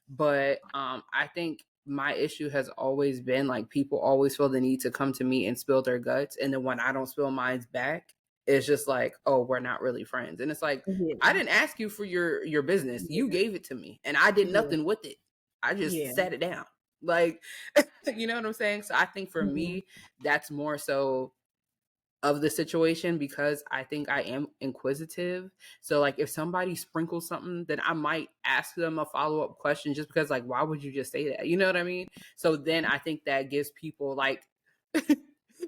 But I think my issue has always been like people always feel the need to come to me and spill their guts. And then when I don't spill mine back, it's just like, oh, we're not really friends. And it's like, I didn't ask you for your business. You gave it to me and I did nothing with it. I just sat it down. Like, you know what I'm saying? So I think for me, that's more so of the situation because I think I am inquisitive. So like if somebody sprinkles something, then I might ask them a follow-up question just because like, why would you just say that? You know what I mean? So then I think that gives people like,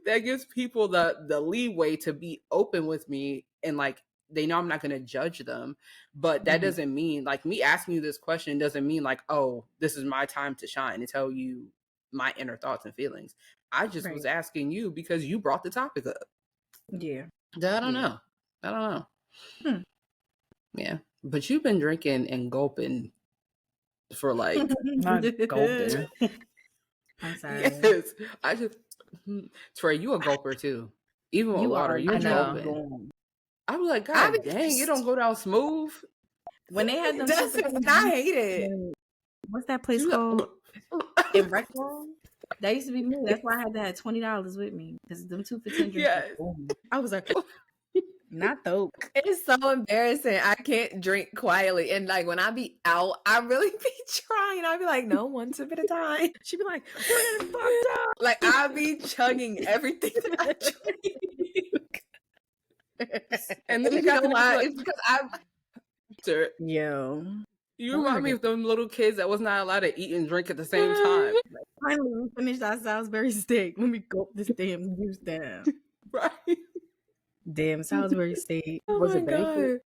that gives people the leeway to be open with me and like, they know I'm not going to judge them, but that doesn't mean like me asking you this question doesn't mean like, oh, this is my time to shine and tell you my inner thoughts and feelings. I just was asking you because you brought the topic up. Yeah. I don't know. Yeah. But you've been drinking and gulping for like not gulping. I'm sorry. Yes. I just Trey, you a gulper too. Even with water, you gulping. I was like, God dang, you don't go down smooth. When they had them, I hate it. What's that place called? In Rectal? That used to be me. That's why I had to have $20 with me because them 2 for $10 drinks. Yes. I was like, not though. It's so embarrassing. I can't drink quietly, and like when I be out, I really be trying. I'll be like, no, one sip at a time. She'd be like, we're getting fucked up. Like I'll be chugging everything that I drink. And then you know why? Like, it's because you remind me of them little kids that was not allowed to eat and drink at the same time. Finally, we finished our Salisbury steak. Let me gulp this damn juice down. Right. Damn, Salisbury steak. Was it banquet?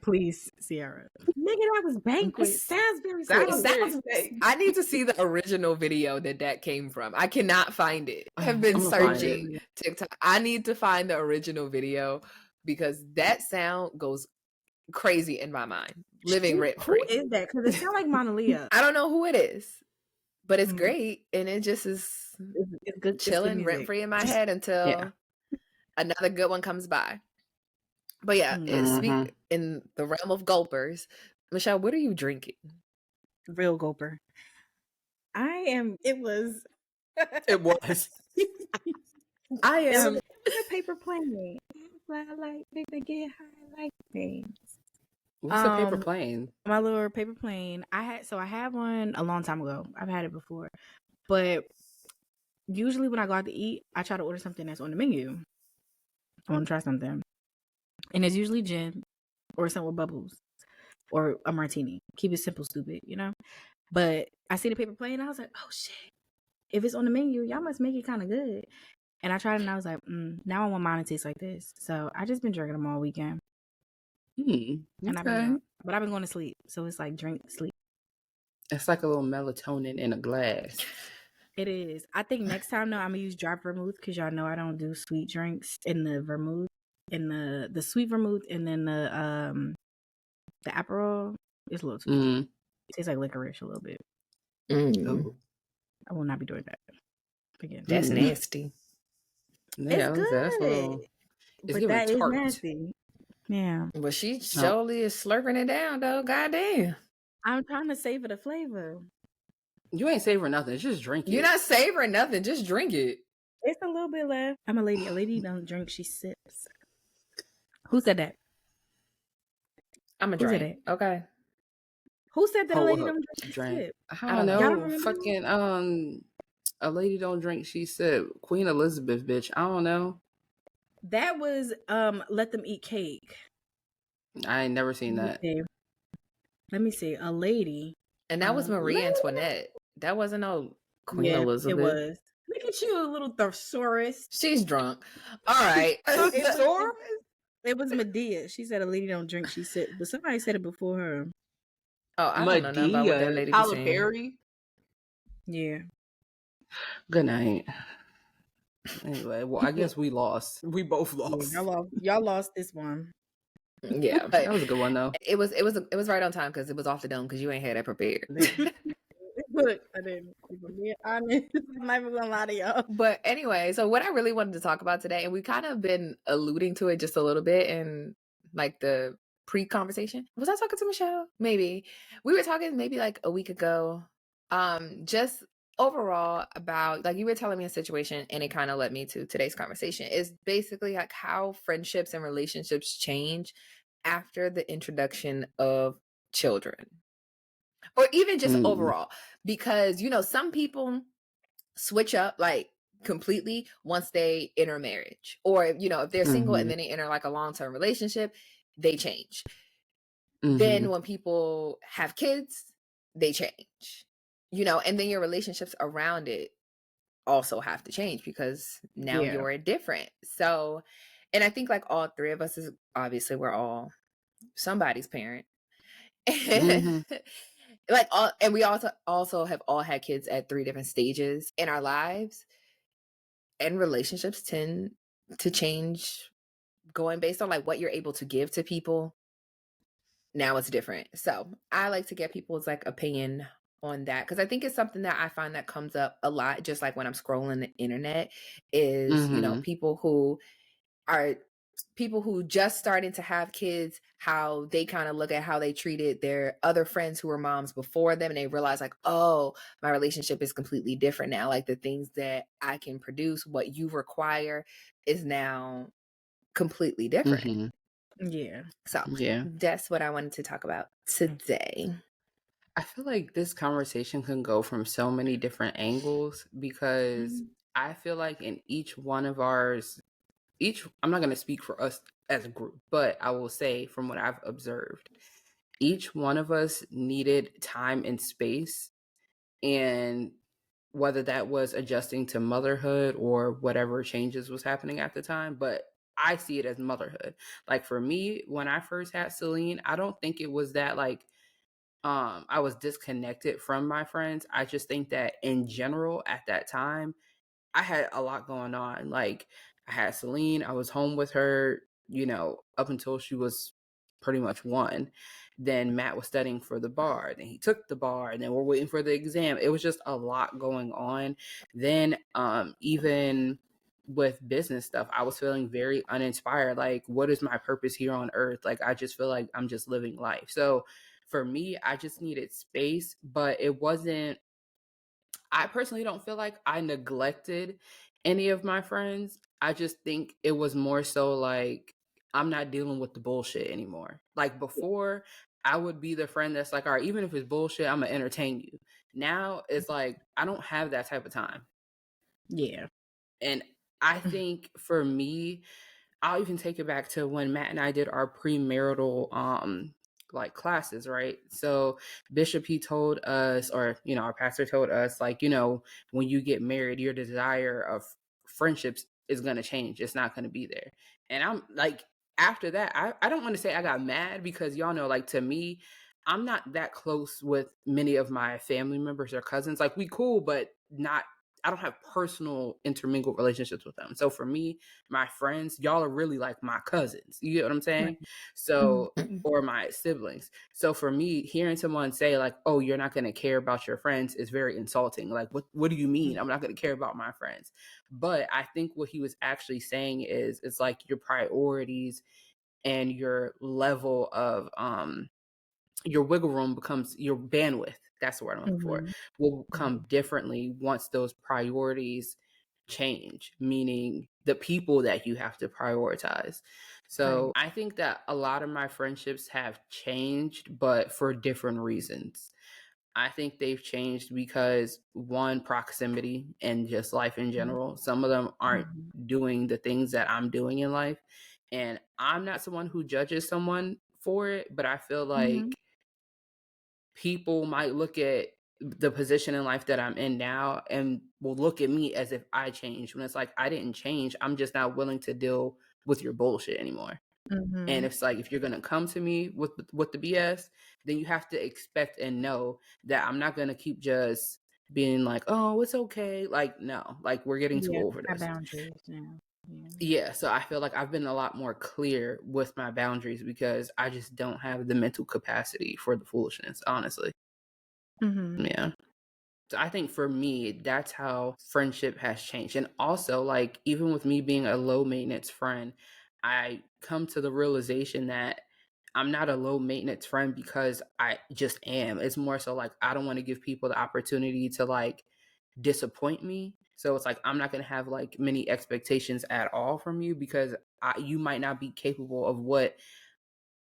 Please, Ciara. Nigga, that was banquet. Salisbury steak. I need to see the original video that came from. I cannot find it. I have been searching TikTok. I need to find the original video because that sound goes crazy in my mind. living rent free. Who is that? Because it sounds like Mona Leo. I don't know who it is, but it's great, and it just is it's good, chilling rent free in my head until another good one comes by. But yeah, speak in the realm of gulpers. Michelle, what are you drinking? Real gulper. It was. I am. A paper plane. I like they get high like things. What's a paper plane? My little paper plane. I had one a long time ago. I've had it before, but usually when I go out to eat, I try to order something that's on the menu. I want to try something, and it's usually gin or something with bubbles or a martini. Keep it simple, stupid, you know. But I see the paper plane, and I was like, oh shit! If it's on the menu, y'all must make it kind of good. And I tried it, and I was like, now I want mine to taste like this. So I just been drinking them all weekend. And I've been going to sleep. So it's like drink, sleep. It's like a little melatonin in a glass. It is. I think next time though, I'm gonna use dry vermouth because y'all know I don't do sweet drinks in the vermouth, in the sweet vermouth, and then the Aperol is a little too sweet. It tastes like licorice a little bit. I will not be doing that again. That's nasty. Yeah, it's good. But that is nasty. Yeah. But she surely is slurping it down though. Goddamn. I'm trying to savor the flavor. You ain't savoring nothing. Just drink it. You're not savoring nothing. Just drink it. It's a little bit left. I'm a lady. A lady don't drink. She sips. Who said that? I'm a drink. Okay. Who said that a lady don't drink? She sip? I don't know. Fucking a lady don't drink. She sip. Queen Elizabeth, bitch. I don't know. That was Let Them Eat Cake. I ain't never seen that. Let me see. A lady. And that was Marie Antoinette. That wasn't no Queen Elizabeth. It was. Look at you, little thesaurus. She's drunk. All right. It was Medea. She said a lady don't drink, she sip. But somebody said it before her. Oh, I don't know nothing about what that lady was saying. Perry? Yeah. Good night. Anyway, well, I guess we lost. We both lost. Yeah, y'all lost this one. Yeah, that was a good one though. It was right on time because it was off the dome because you ain't had that prepared. Look, I didn't. Be honest, I'm not even gonna lie to y'all. But anyway, so what I really wanted to talk about today, and we kind of been alluding to it just a little bit in like the pre-conversation. Was I talking to Michelle? Maybe we were talking maybe like a week ago. Just overall about like you were telling me a situation, and it kind of led me to today's conversation. Is basically like how friendships and relationships change after the introduction of children. Or even just overall, because, you know, some people switch up like completely once they enter marriage, or, you know, if they're single and then they enter like a long-term relationship, they change. Then when people have kids, they change, you know, and then your relationships around it also have to change because now you're different. So, and I think like all three of us is obviously we're all somebody's parent. Like all, and we also have all had kids at 3 different stages in our lives, and relationships tend to change going based on like what you're able to give to people. Now it's different. So I like to get people's like opinion on that because I think it's something that I find that comes up a lot, just like when I'm scrolling the internet, is you know, people who just starting to have kids, how they kind of look at how they treated their other friends who were moms before them, and they realize like, oh, my relationship is completely different now. Like the things that I can produce, what you require is now completely different. Yeah. So that's what I wanted to talk about today. I feel like this conversation can go from so many different angles because I feel like in each one of ours, I'm not going to speak for us as a group, but I will say from what I've observed, each one of us needed time and space, and whether that was adjusting to motherhood or whatever changes was happening at the time, but I see it as motherhood. Like for me, when I first had Celine, I don't think it was that like, I was disconnected from my friends. I just think that in general at that time, I had a lot going on. Like I had Celine, I was home with her, you know, up until she was pretty much won. Then Matt was studying for the bar. Then he took the bar, and then we're waiting for the exam. It was just a lot going on. Then even with business stuff, I was feeling very uninspired. Like, what is my purpose here on earth? Like, I just feel like I'm just living life. So for me, I just needed space, but it wasn't, I personally don't feel like I neglected any of my friends. I just think it was more so like I'm not dealing with the bullshit anymore. Like before, I would be the friend that's like, all right, even if it's bullshit, I'm gonna entertain you. Now it's like I don't have that type of time. Yeah. And I think for me, I'll even take it back to when Matt and I did our premarital like classes, right? So Bishop, he told us, or our pastor told us, like, when you get married, your desire of friendships is gonna change. It's not gonna be there. And I'm like, after that, I don't want to say I got mad, because y'all know, like, to me, I'm not that close with many of my family members or cousins. Like, we cool, but not, I don't have personal intermingled relationships with them. So for me, my friends, y'all are really like my cousins. You get what I'm saying? Right. So, or my siblings. So for me, hearing someone say like, "Oh, you're not going to care about your friends," is very insulting. Like, what do you mean? I'm not going to care about my friends. But I think what he was actually saying is, it's like your priorities and your level of your wiggle room becomes your bandwidth. That's the word I'm looking for. Will come differently once those priorities change, meaning the people that you have to prioritize. So I think that a lot of my friendships have changed, but for different reasons. I think they've changed because, one, proximity and just life in general. Some of them aren't doing the things that I'm doing in life. And I'm not someone who judges someone for it, but I feel like people might look at the position in life that I'm in now and will look at me as if I changed, when it's like, I didn't change. I'm just not willing to deal with your bullshit anymore. And it's like, if you're going to come to me with the BS, then you have to expect and know that I'm not going to keep just being like, oh, it's okay. Like, no, like, we're getting too old for this. Boundaries now. Yeah, so I feel like I've been a lot more clear with my boundaries, because I just don't have the mental capacity for the foolishness, honestly. Yeah. So I think for me, that's how friendship has changed. And also, like, even with me being a low maintenance friend, I come to the realization that I'm not a low maintenance friend because I just am. It's more so like, I don't want to give people the opportunity to like disappoint me. So it's like, I'm not going to have like many expectations at all from you, because you might not be capable of what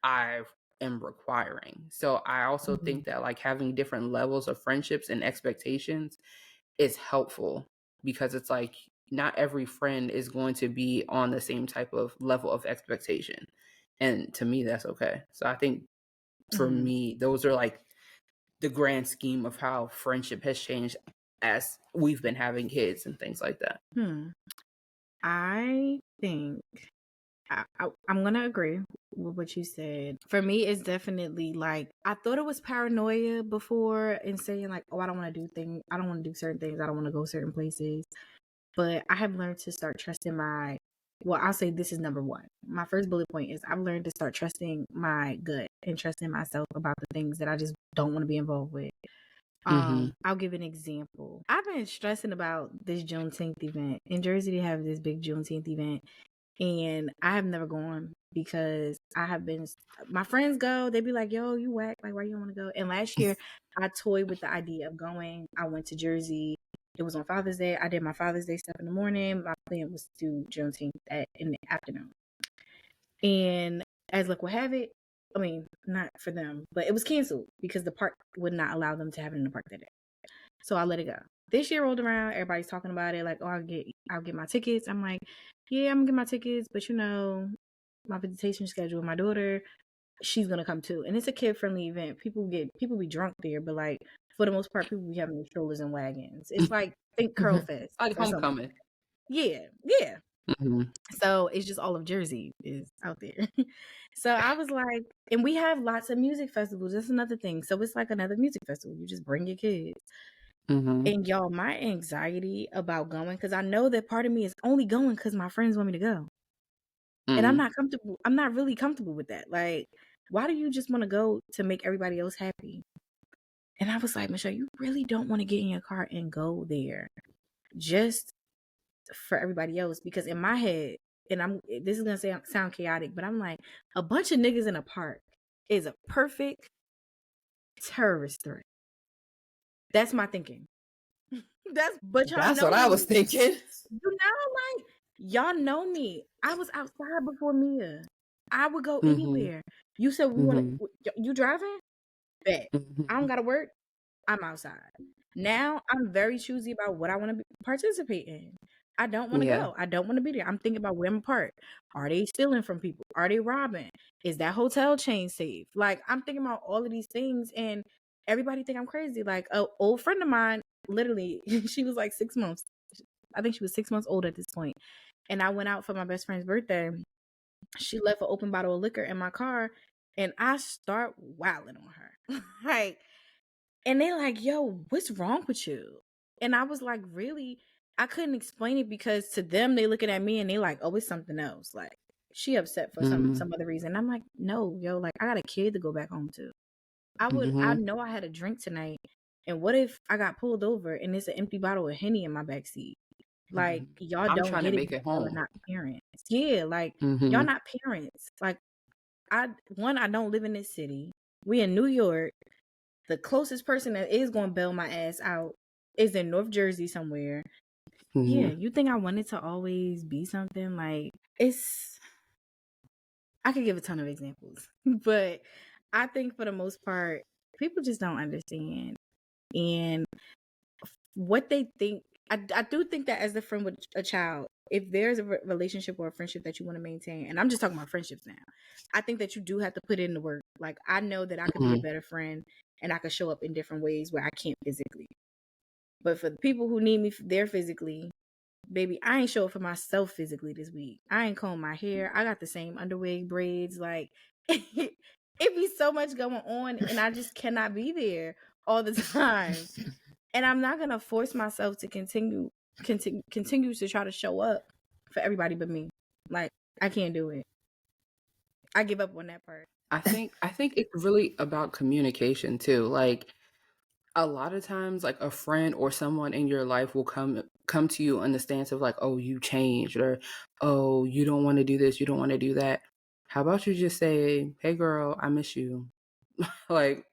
I am requiring. So I also think that like having different levels of friendships and expectations is helpful, because it's like not every friend is going to be on the same type of level of expectation. And to me, that's okay. So I think for me, those are like the grand scheme of how friendship has changed as we've been having kids and things like that. I think I'm going to agree with what you said. For me, it's definitely like, I thought it was paranoia before, and saying like, oh, I don't want to do things. I don't want to do certain things. I don't want to go certain places. But I have learned to start trusting I'll say this is number one. My first bullet point is, I've learned to start trusting my gut and trusting myself about the things that I just don't want to be involved with. I'll give an example. I've been stressing about this Juneteenth event. In Jersey, they have this big Juneteenth event, and I have never gone because my friends go, they be like, yo, you whack, like, why you don't want to go? And last year, I toyed with the idea of going. I went to Jersey. It was on Father's Day. I did my Father's Day stuff in the morning. My plan was to do Juneteenth in the afternoon. And as luck will have it, I mean, not for them, but it was canceled because the park would not allow them to have it in the park that day. So I let it go. This year rolled around, everybody's talking about it, like, oh, I'll get my tickets. I'm like, yeah, I'm gonna get my tickets, but my visitation schedule, my daughter, she's gonna come too. And it's a kid friendly event. People be drunk there, but like, for the most part, people be having strollers and wagons. It's like, think Curl Fest. Like homecoming. Yeah. So it's just all of Jersey is out there. So I was like, and we have lots of music festivals. That's another thing. So it's like another music festival. You just bring your kids. And y'all, my anxiety about going, because I know that part of me is only going because my friends want me to go. And I'm not really comfortable with that. Like, Why do you just want to go to make everybody else happy? And I was like, Michelle, you really don't want to get in your car and go there just for everybody else. Because in my head, and this is going to sound chaotic, but I'm like, a bunch of niggas in a park is a perfect terrorist threat. That's my thinking. That's what I was thinking. You know, like, y'all know me. I was outside before Mia. I would go anywhere. You said we want to. You driving? Bet. I don't gotta work. I'm outside. Now I'm very choosy about what I want to participate in. I don't want to go. I don't want to be there. I'm thinking about where I'm parked. Are they stealing from people? Are they robbing? Is that hotel chain safe? Like, I'm thinking about all of these things, and everybody think I'm crazy. Like, an old friend of mine, literally, she was like 6 months. I think she was 6 months old at this point. And I went out for my best friend's birthday. She left an open bottle of liquor in my car, and I start wilding on her. Like, and they like, yo, what's wrong with you? And I was like, really? I couldn't explain it because to them, they looking at me and they like, oh, it's something else. Like, she upset for some other reason. I'm like, no, yo, like, I got a kid to go back home to. I know I had a drink tonight. And what if I got pulled over and it's an empty bottle of Henny in my backseat? Like, y'all don't trying get to make it home. Y'all are not parents. Yeah, like, y'all not parents. Like, I don't live in this city. We in New York. The closest person that is going to bail my ass out is in North Jersey somewhere. Yeah, you think I wanted to always be something? Like, I could give a ton of examples. But I think for the most part, people just don't understand. And what they think, I do think that as a friend with a child, if there's a relationship or a friendship that you want to maintain, and I'm just talking about friendships now, I think that you do have to put in the work. Like, I know that I could be a better friend and I could show up in different ways where I can't physically. But for the people who need me there physically, baby, I ain't show up for myself physically this week. I ain't comb my hair. I got the same underwig braids. Like, it be so much going on, and I just cannot be there all the time. And I'm not gonna force myself to continue to try to show up for everybody but me. Like, I can't do it. I give up on that part. I think it's really about communication too. Like, a lot of times, like, a friend or someone in your life will come to you on the stance of like, oh, you changed, or oh, you don't want to do this, you don't want to do that. How about you just say, hey girl, I miss you. Like,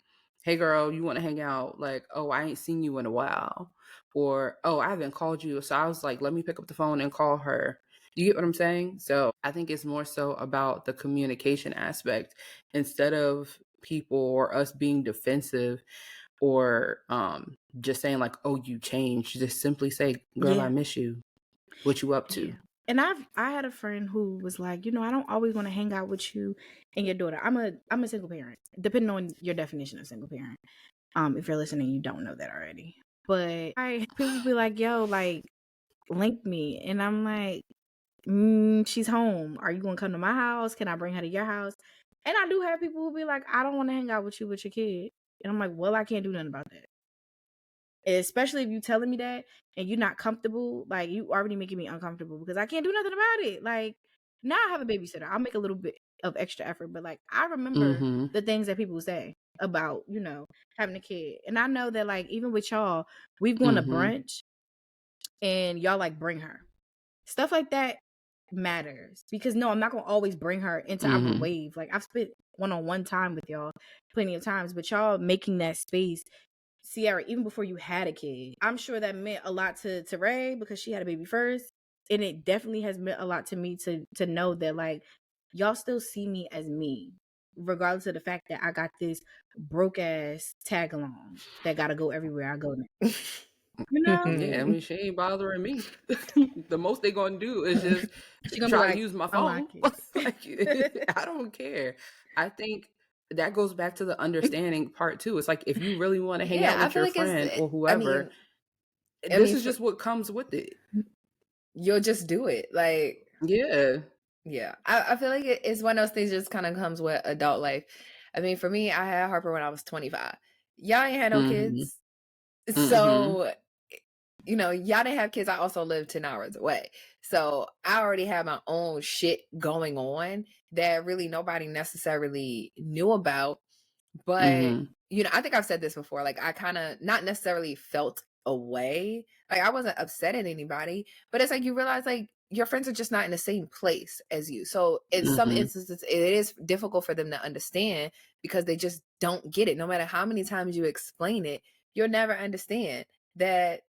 hey girl, you want to hang out? Like, oh, I ain't seen you in a while. Or, oh, I haven't called you. So I was like, let me pick up the phone and call her. You get what I'm saying? So I think it's more so about the communication aspect instead of people or us being defensive or just saying like, oh, you changed. Just simply say, girl, I miss you. What you up to? Yeah. And I had a friend who was like, I don't always want to hang out with you and your daughter. I'm a single parent, depending on your definition of single parent. If you're listening, you don't know that already. But people be like, yo, like, link me. And I'm like, she's home. Are you going to come to my house? Can I bring her to your house? And I do have people who be like, I don't want to hang out with you with your kid. And I'm like, well, I can't do nothing about that. Especially if you telling me that and you're not comfortable, like, you already making me uncomfortable because I can't do nothing about it. Like, now I have a babysitter. I'll make a little bit of extra effort, but like, I remember the things that people say about, having a kid. And I know that, like, even with y'all, we've gone to brunch and y'all like bring her. Stuff like that matters because no, I'm not going to always bring her into our wave. Like, I've spent one-on-one time with y'all plenty of times, but y'all making that space. Ciara, even before you had a kid, I'm sure that meant a lot to Ray because she had a baby first. And it definitely has meant a lot to me to know that, like, y'all still see me as me, regardless of the fact that I got this broke ass tag along that got to go everywhere I go now. Yeah, I mean, she ain't bothering me. The most they gonna do is just try to use my phone. Like, I don't care. I think that goes back to the understanding part too. It's like, if you really want to hang out with your friend or whoever, this is just what comes with it. You'll just do it. Like, yeah. I feel like it's one of those things that just kind of comes with adult life. I mean, for me, I had Harper when I was 25. Y'all ain't had no kids. So you know, y'all didn't have kids. I also lived 10 hours away. So I already had my own shit going on that really nobody necessarily knew about. But, you know, I think I've said this before. Like, I kind of not necessarily felt away. Like, I wasn't upset at anybody, but it's like you realize, like, your friends are just not in the same place as you. So in some instances, it is difficult for them to understand because they just don't get it. No matter how many times you explain it, you'll never understand that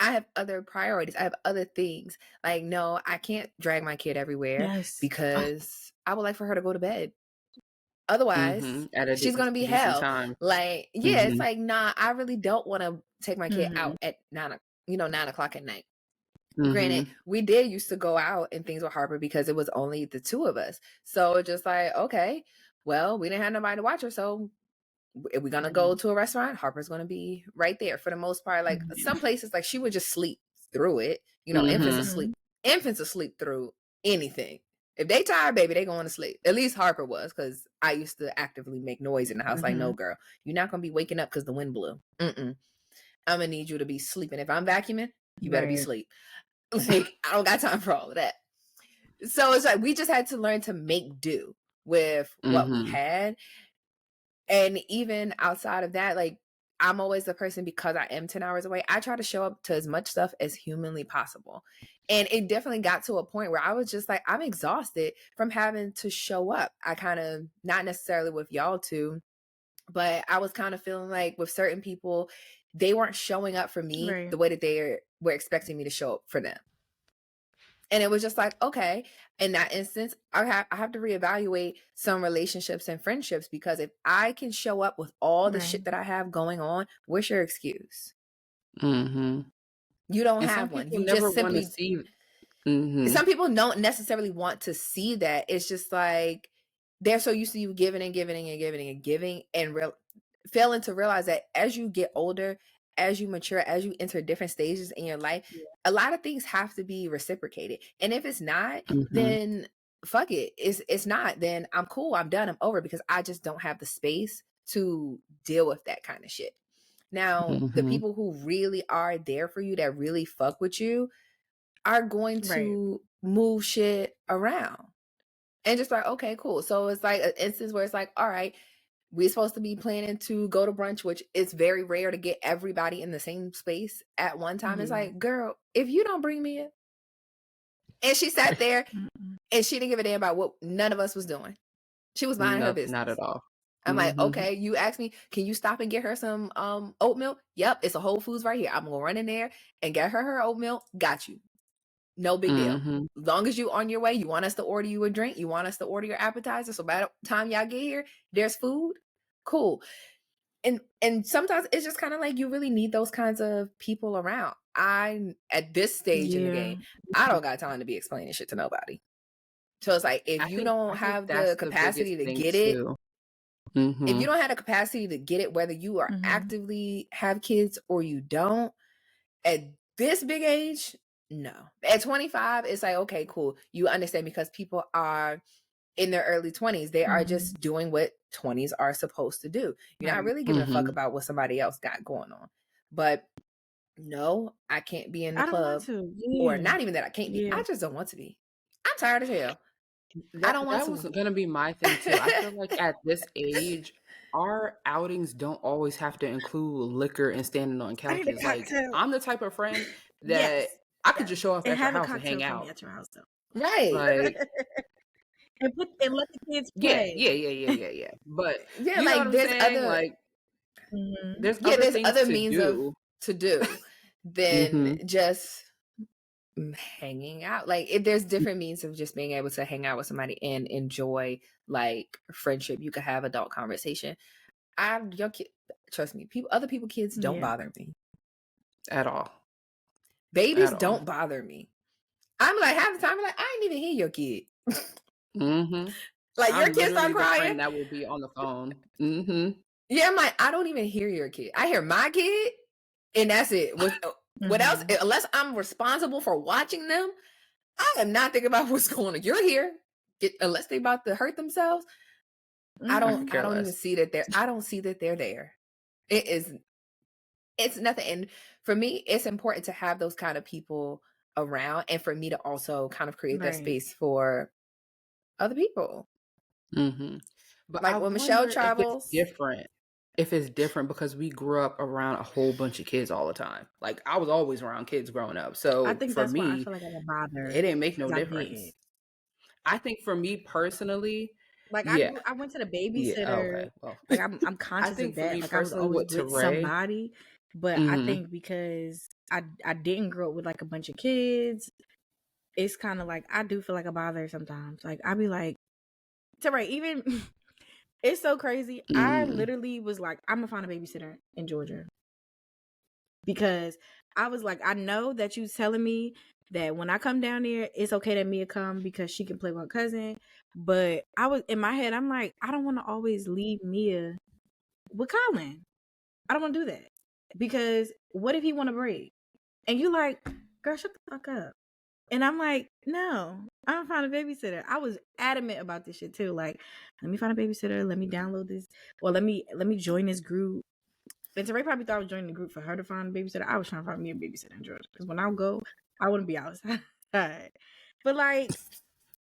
I have other priorities. I have other things. Like, no, I can't drag my kid everywhere because I would like for her to go to bed. Otherwise, she's going to be hell. Time. Like, yeah, it's like, nah, I really don't want to take my kid out at 9 o'clock at night. Granted, we did used to go out and things with Harper because it was only the two of us. So just like, okay, well, we didn't have nobody to watch her. So if we're going to go to a restaurant, Harper's going to be right there for the most part. Like some places, like she would just sleep through it. You know, infants will sleep through anything. If they tired, baby, they going to sleep. At least Harper was, because I used to actively make noise in the house. Like, no, girl, you're not going to be waking up because the wind blew. I'm going to need you to be sleeping. If I'm vacuuming, you better be asleep. Like, I don't got time for all of that. So it's like we just had to learn to make do with what we had. And even outside of that, like, I'm always the person, because I am 10 hours away, I try to show up to as much stuff as humanly possible. And it definitely got to a point where I was just like, I'm exhausted from having to show up. I kind of, not necessarily with y'all two, but I was kind of feeling like with certain people, they weren't showing up for me the way that they were expecting me to show up for them. And it was just like, okay, in that instance, I have to reevaluate some relationships and friendships, because if I can show up with all the shit that I have going on, what's your excuse? You don't have one. You just simply see. Some people don't necessarily want to see that. It's just like they're so used to you giving and giving and giving and giving, and failing to realize that as you get older, as you mature, as you enter different stages in your life, a lot of things have to be reciprocated. And if it's not, then fuck it. It's not. Then I'm cool. I'm done. I'm over, because I just don't have the space to deal with that kind of shit. Now, the people who really are there for you, that really fuck with you, are going to move shit around. And just like, okay, cool. So it's like an instance where it's like, all right, we're supposed to be planning to go to brunch, which is very rare to get everybody in the same space at one time. It's like, girl, if you don't bring me in. And she sat there and she didn't give a damn about what none of us was doing. She was minding her business. Not at all. I'm like, okay, you asked me, can you stop and get her some oat milk? Yep, it's a Whole Foods right here. I'm going to run in there and get her oat milk. Got you. No big deal. As long as you on your way, you want us to order you a drink, you want us to order your appetizer, so by the time y'all get here, there's food. Cool. And sometimes it's just kind of like you really need those kinds of people around. At this stage in the game, I don't got time to be explaining shit to nobody. So it's like, if you don't have the capacity to get it, if you don't have the capacity to get it, whether you are actively have kids or you don't, at this big age, no. At 25, it's like, okay, cool. You understand, because people are in their early 20s. They are just doing what 20s are supposed to do. You're not really giving a fuck about what somebody else got going on. But no, I can't be in the club. Or not even that I can't be. I just don't want to be. I'm tired as hell. I don't want to. That was going to be my thing too. I feel like at this age, our outings don't always have to include liquor and standing on couches. Like, I'm the type of friend that I could just show up at your house and hang out. At your house, though. Right. Like, and let the kids play. Yeah. But yeah, you know like what I'm there's saying? other, like there's there's other to means do. to do than just hanging out. Like, if there's different means of just being able to hang out with somebody and enjoy like friendship. You could have adult conversation. Your kid, trust me, other people kids don't bother me at all. Babies don't bother me. I'm like, half the time I'm like, I ain't even hear your kid. Like, your kids start crying, that will be on the phone. Yeah, I'm like, I don't even hear your kid. I hear my kid, and that's it. What else? Unless I'm responsible for watching them, I am not thinking about what's going on. You're here, unless they about to hurt themselves. I don't even see that they're. I don't see that they're there. It is. it's nothing. And for me, it's important to have those kind of people around, and for me to also kind of create that space for other people. Mm-hmm. But like I when Michelle wonder travels, if it's different because we grew up around a whole bunch of kids all the time. Like I was always around kids growing up. So I think for that's why I me, feel like I'm a bother. it didn't make no difference. I think for me personally, like yeah, I went to the babysitter. Yeah, okay. Well, like I'm conscious I think of for that. me Like I was personally, always with with Teray, somebody, but I think because I didn't grow up with like a bunch of kids, it's kind of like I do feel like a bother sometimes. Like I'd be like, Teray, even it's so crazy. I literally was like, I'm gonna find a babysitter in Georgia because I was like, I know that you telling me that when I come down there, it's okay that Mia come because she can play with her cousin. But I was in my head, I'm like, I don't want to always leave Mia with Colin. I don't want to do that because what if he want to break? And you like, girl, shut the fuck up. And I'm like, no, I'm gonna find a babysitter. I was adamant about this shit too. Like, let me find a babysitter. Let me download this, or let me join this group. And Teray probably thought I was joining the group for her to find a babysitter. I was trying to find me a babysitter in Georgia because when I go, I wouldn't be outside. But like,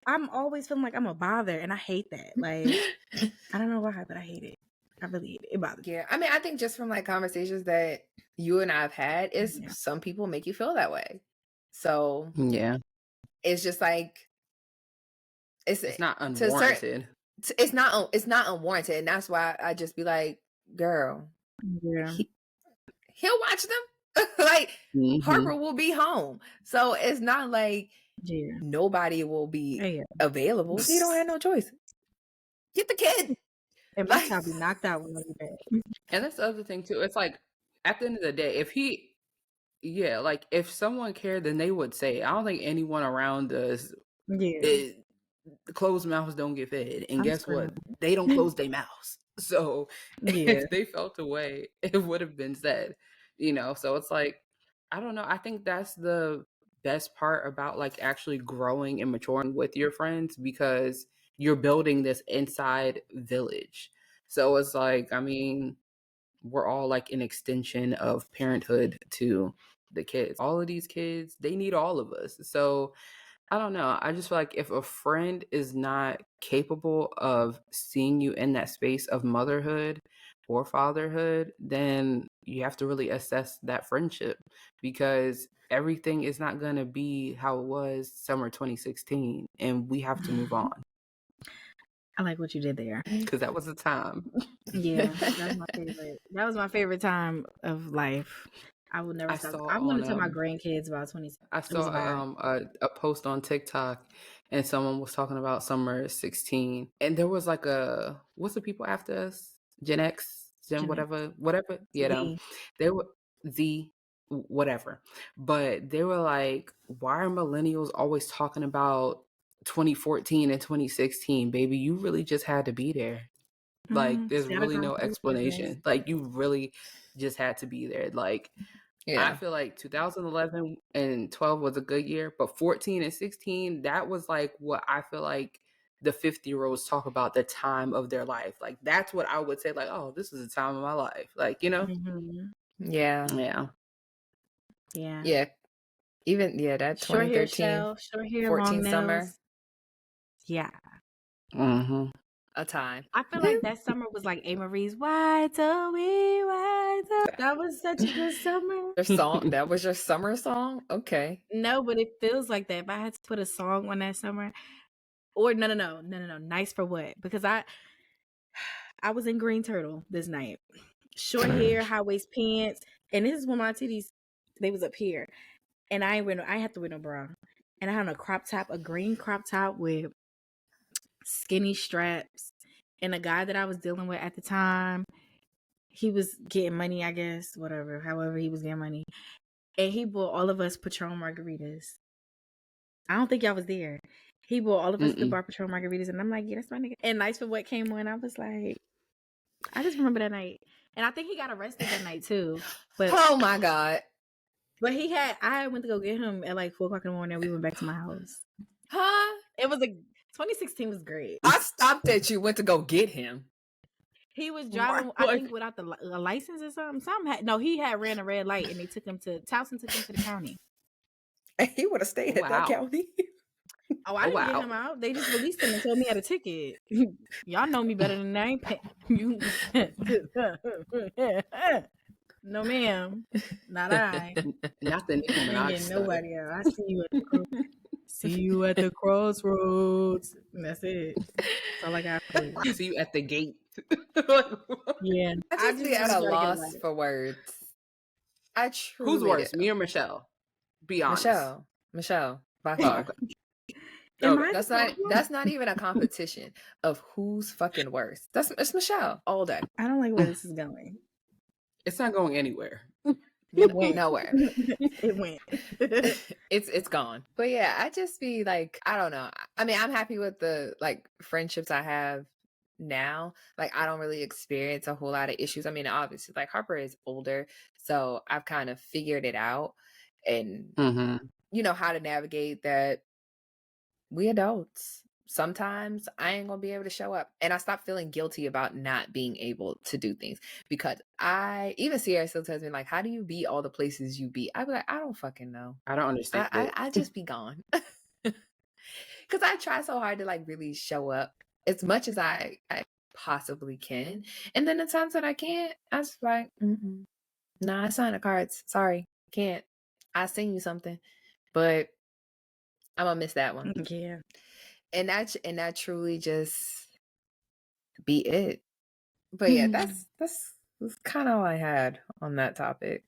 I'm always feeling like I'm a bother, and I hate that. Like, I don't know why, but I hate it. I really hate it. It bothers me. Yeah, I mean, I think just from like conversations that you and I've had, is some people make you feel that way. So yeah, it's just like it's not unwarranted. It's not unwarranted, and that's why I just be like, girl, he'll watch them. Like Harper will be home, so it's not like nobody will be available. He don't have no choice. Get the kid. And my child be knocked out when I be back. And that's the other thing too. It's like at the end of the day, like if someone cared, then they would say. I don't think anyone around us, closed mouths don't get fed. And guess what? They don't close their mouths. So if they felt a way, it would have been said. So it's like, I don't know. I think that's the best part about like actually growing and maturing with your friends, because you're building this inside village. So it's like, I mean, we're all like an extension of parenthood to the kids. All of these kids, they need all of us. So I don't know. I just feel like if a friend is not capable of seeing you in that space of motherhood or fatherhood, then you have to really assess that friendship, because everything is not going to be how it was summer 2016, and we have to move on. I like what you did there, because that was the time. Yeah, that was my favorite. That was my favorite time of life. I would never stop. I'm going to tell my grandkids about 20. I saw a post on TikTok, and someone was talking about summer 16, and there was like what's the people after us? Gen X, whatever. Yeah, they were whatever. But they were like, why are millennials always talking about 2014 and 2016? Baby, you really just had to be there. Like, there's really no explanation. Like, you really just had to be there. Like, I feel like 2011 and 12 was a good year, but 14 and 16, that was like what I feel like the 50-year-olds talk about, the time of their life. Like, that's what I would say, like, oh, this is the time of my life. Like, Yeah. Even that 2013 short hair, 14 summer. Yeah. A time. I feel like that summer was like A. Marie's Why Do We Why Do. That was such a good summer. Your song, that was your summer song? Okay. No, but it feels like that. If I had to put a song on that summer, or no, Nice for What? Because I was in Green Turtle this night. Short hair, high waist pants, and this is when my titties, they was up here, and I had to wear no bra, and I had a green crop top with skinny straps, and the guy that I was dealing with at the time, he was getting money, I guess, however he was getting money, and he bought all of us Patron margaritas. I don't think y'all was there. He bought all of us the bar Patron margaritas, and I'm like, yeah, that's my nigga. And Nice for What came on, I was like, I just remember that night, and I think he got arrested that night too. But oh my god! But I went to go get him at like 4:00 in the morning. And we went back to my house. Huh? It was 2016 was great. I stopped at you. Went to go get him. He was driving, I think, without the license or something. No, he had ran a red light, and they took him to Towson. Took him to the county. He would have stayed at that county. Oh, I didn't get him out. They just released him and told me I had a ticket. Y'all know me better than that. I ain't pay you. No, ma'am. Not I. Not the Nicki Minaj. Nobody else. I see you at the crossroads. And that's it. That's all I got for you. See you at the gate. Yeah. I just be at a loss for words. I truly Who's worse, me or Michelle? Be honest. Michelle. By far. That's not even a competition of who's fucking worse. It's Michelle all day. I don't like where this is going. It's not going anywhere. It went nowhere. It went. It's gone. But yeah, I just be like, I don't know. I mean, I'm happy with the like friendships I have now. Like, I don't really experience a whole lot of issues. I mean, obviously, like Harper is older, so I've kind of figured it out and you know how to navigate that. We adults. Sometimes I ain't gonna be able to show up, and I stopped feeling guilty about not being able to do things because even Ciara still tells me like, "How do you be all the places you be?" I be like, "I don't fucking know. I don't understand. I just be gone." Because I try so hard to like really show up as much as I possibly can, and then the times that I can't, I just like, nah, I signed the cards. Sorry, can't. I send you something, but I'm gonna miss that one. Yeah. And that truly just be it. But yeah, that's kind of all I had on that topic.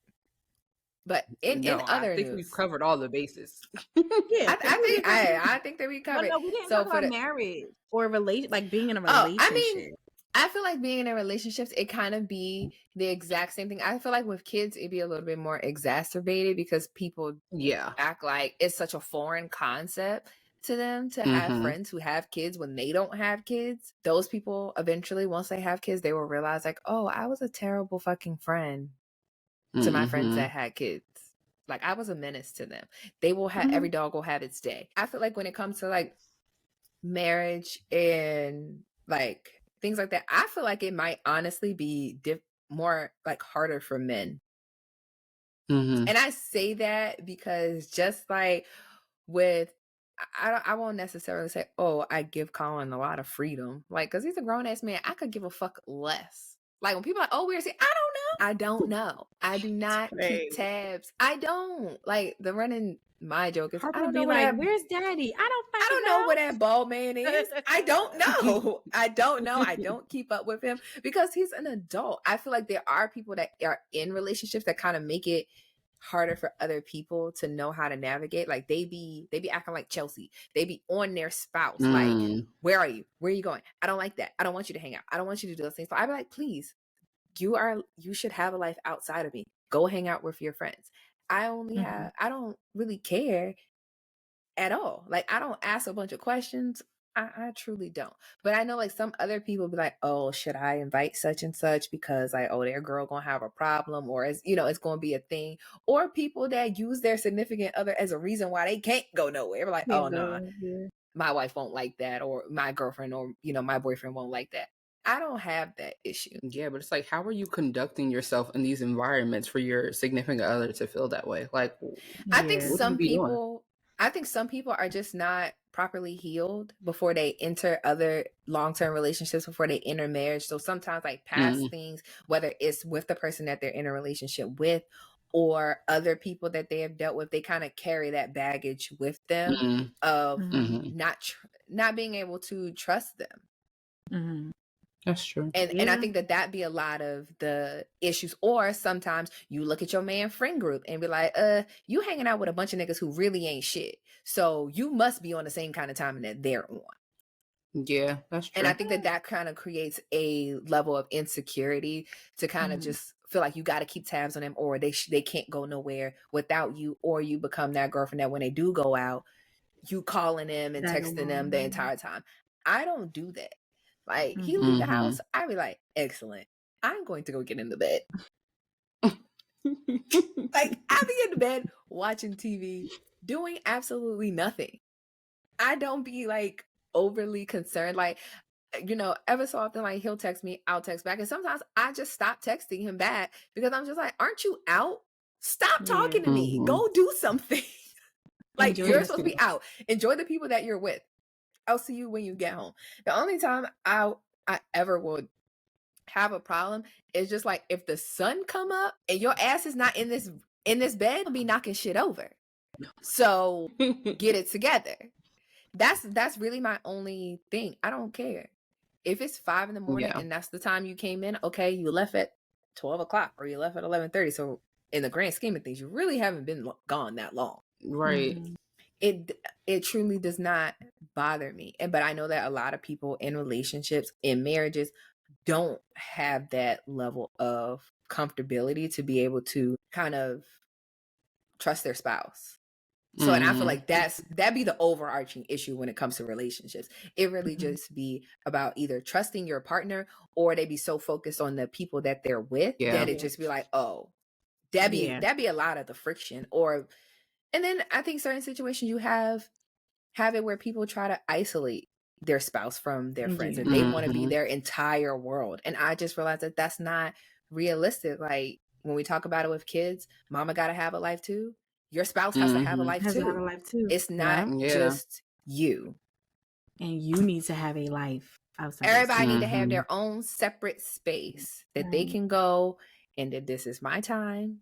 But in other I think news, we've covered all the bases. Yeah, I think that we covered. No, we didn't talk about marriage or like being in a relationship. I mean, I feel like being in relationships, it kind of be the exact same thing. I feel like with kids, it'd be a little bit more exacerbated because people act like it's such a foreign concept to them to have friends who have kids when they don't have kids. Those people eventually, once they have kids, they will realize like, oh, I was a terrible fucking friend to my friends that had kids. Like, I was a menace to them. They will have, every dog will have its day. I feel like when it comes to like marriage and like things like that, I feel like it might honestly be more like harder for men. And I say that because just like with, I won't necessarily say, oh, I give Colin a lot of freedom. Like, because he's a grown-ass man, I could give a fuck less. Like, when people are like, oh, where's he? I don't know. I do not keep tabs. I don't. Like, the running, my joke is, Harper I don't know where's daddy? I don't know where that bald man is. I don't know. I don't know. I don't keep up with him because he's an adult. I feel like there are people that are in relationships that kind of make it harder for other people to know how to navigate. Like they be acting like Chelsea. They be on their spouse. Like, where are you? Where are you going? I don't like that. I don't want you to hang out. I don't want you to do those things. So I be like, please, you should have a life outside of me. Go hang out with your friends. I don't really care at all. Like, I don't ask a bunch of questions. I truly don't. But I know like some other people be like, oh, should I invite such and such because like, oh, their girl gonna have a problem, or it's gonna be a thing. Or people that use their significant other as a reason why they can't go nowhere. We're like, oh no, my wife won't like that, or my girlfriend, or my boyfriend won't like that. I don't have that issue. Yeah, but it's like, how are you conducting yourself in these environments for your significant other to feel that way? Like, I think some people are just not properly healed before they enter other long-term relationships, before they enter marriage. So sometimes like past things, whether it's with the person that they're in a relationship with or other people that they have dealt with, they kind of carry that baggage with them of not being able to trust them. That's true. And I think that be a lot of the issues. Or sometimes you look at your man friend group and be like, you hanging out with a bunch of niggas who really ain't shit. So you must be on the same kind of timing that they're on. Yeah, that's true. And I think that kind of creates a level of insecurity to kind of just feel like you got to keep tabs on them, or they can't go nowhere without you, or you become that girlfriend that when they do go out, you calling them and texting them the entire time. I don't do that. Like, he leave the house, I be like, excellent. I'm going to go get in the bed. Like, I be in the bed watching TV, doing absolutely nothing. I don't be like overly concerned. Like, ever so often, like he'll text me, I'll text back. And sometimes I just stop texting him back because I'm just like, aren't you out? Stop talking to me. Go do something. Like, you're supposed to be out. Enjoy the people that you're with. I'll see you when you get home. The only time I ever would have a problem is just like if the sun come up and your ass is not in this bed, I'll be knocking shit over. So get it together. That's really my only thing. I don't care. If it's 5 a.m. and that's the time you came in, okay, you left at 12 o'clock or you left at 11:30. So in the grand scheme of things, you really haven't been gone that long. Right. It truly does not bother me. But I know that a lot of people in relationships, in marriages, don't have that level of comfortability to be able to kind of trust their spouse. So, and I feel like that'd be the overarching issue when it comes to relationships. It really just be about either trusting your partner or they be so focused on the people that they're with that it just be like, oh, that'd be a lot of the friction. And then I think certain situations you have it where people try to isolate their spouse from their friends and they want to be their entire world. And I just realized that that's not realistic. Like when we talk about it with kids, mama got to have a life too. Your spouse has to have a life too. It's not just you. And you need to have a life outside. Everybody need to have their own separate space that they can go and that this is my time.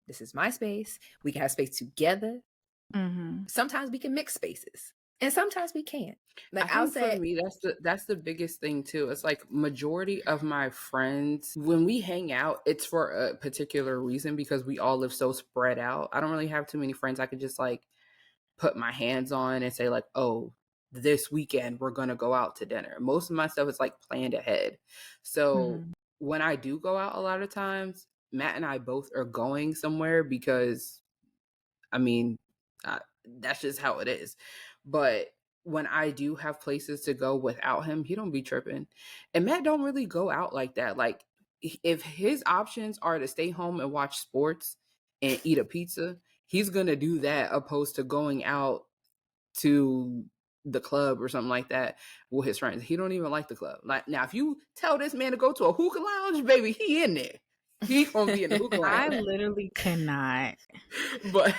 This is my space. We can have space together. Sometimes we can mix spaces and sometimes we can't. Like I'll say, for me, that's the biggest thing too. It's like majority of my friends, when we hang out, it's for a particular reason because we all live so spread out. I don't really have too many friends I could just like put my hands on and say like, oh, this weekend we're gonna go out to dinner. Most of my stuff is like planned ahead. So when I do go out, a lot of times Matt and I both are going somewhere because, I mean, that's just how it is. But when I do have places to go without him, he don't be tripping. And Matt don't really go out like that. Like if his options are to stay home and watch sports and eat a pizza, he's going to do that opposed to going out to the club or something like that with his friends. He don't even like the club. Like now, if you tell this man to go to a hookah lounge, baby, he in there. He gonna be in the hookah lounge. I literally cannot. But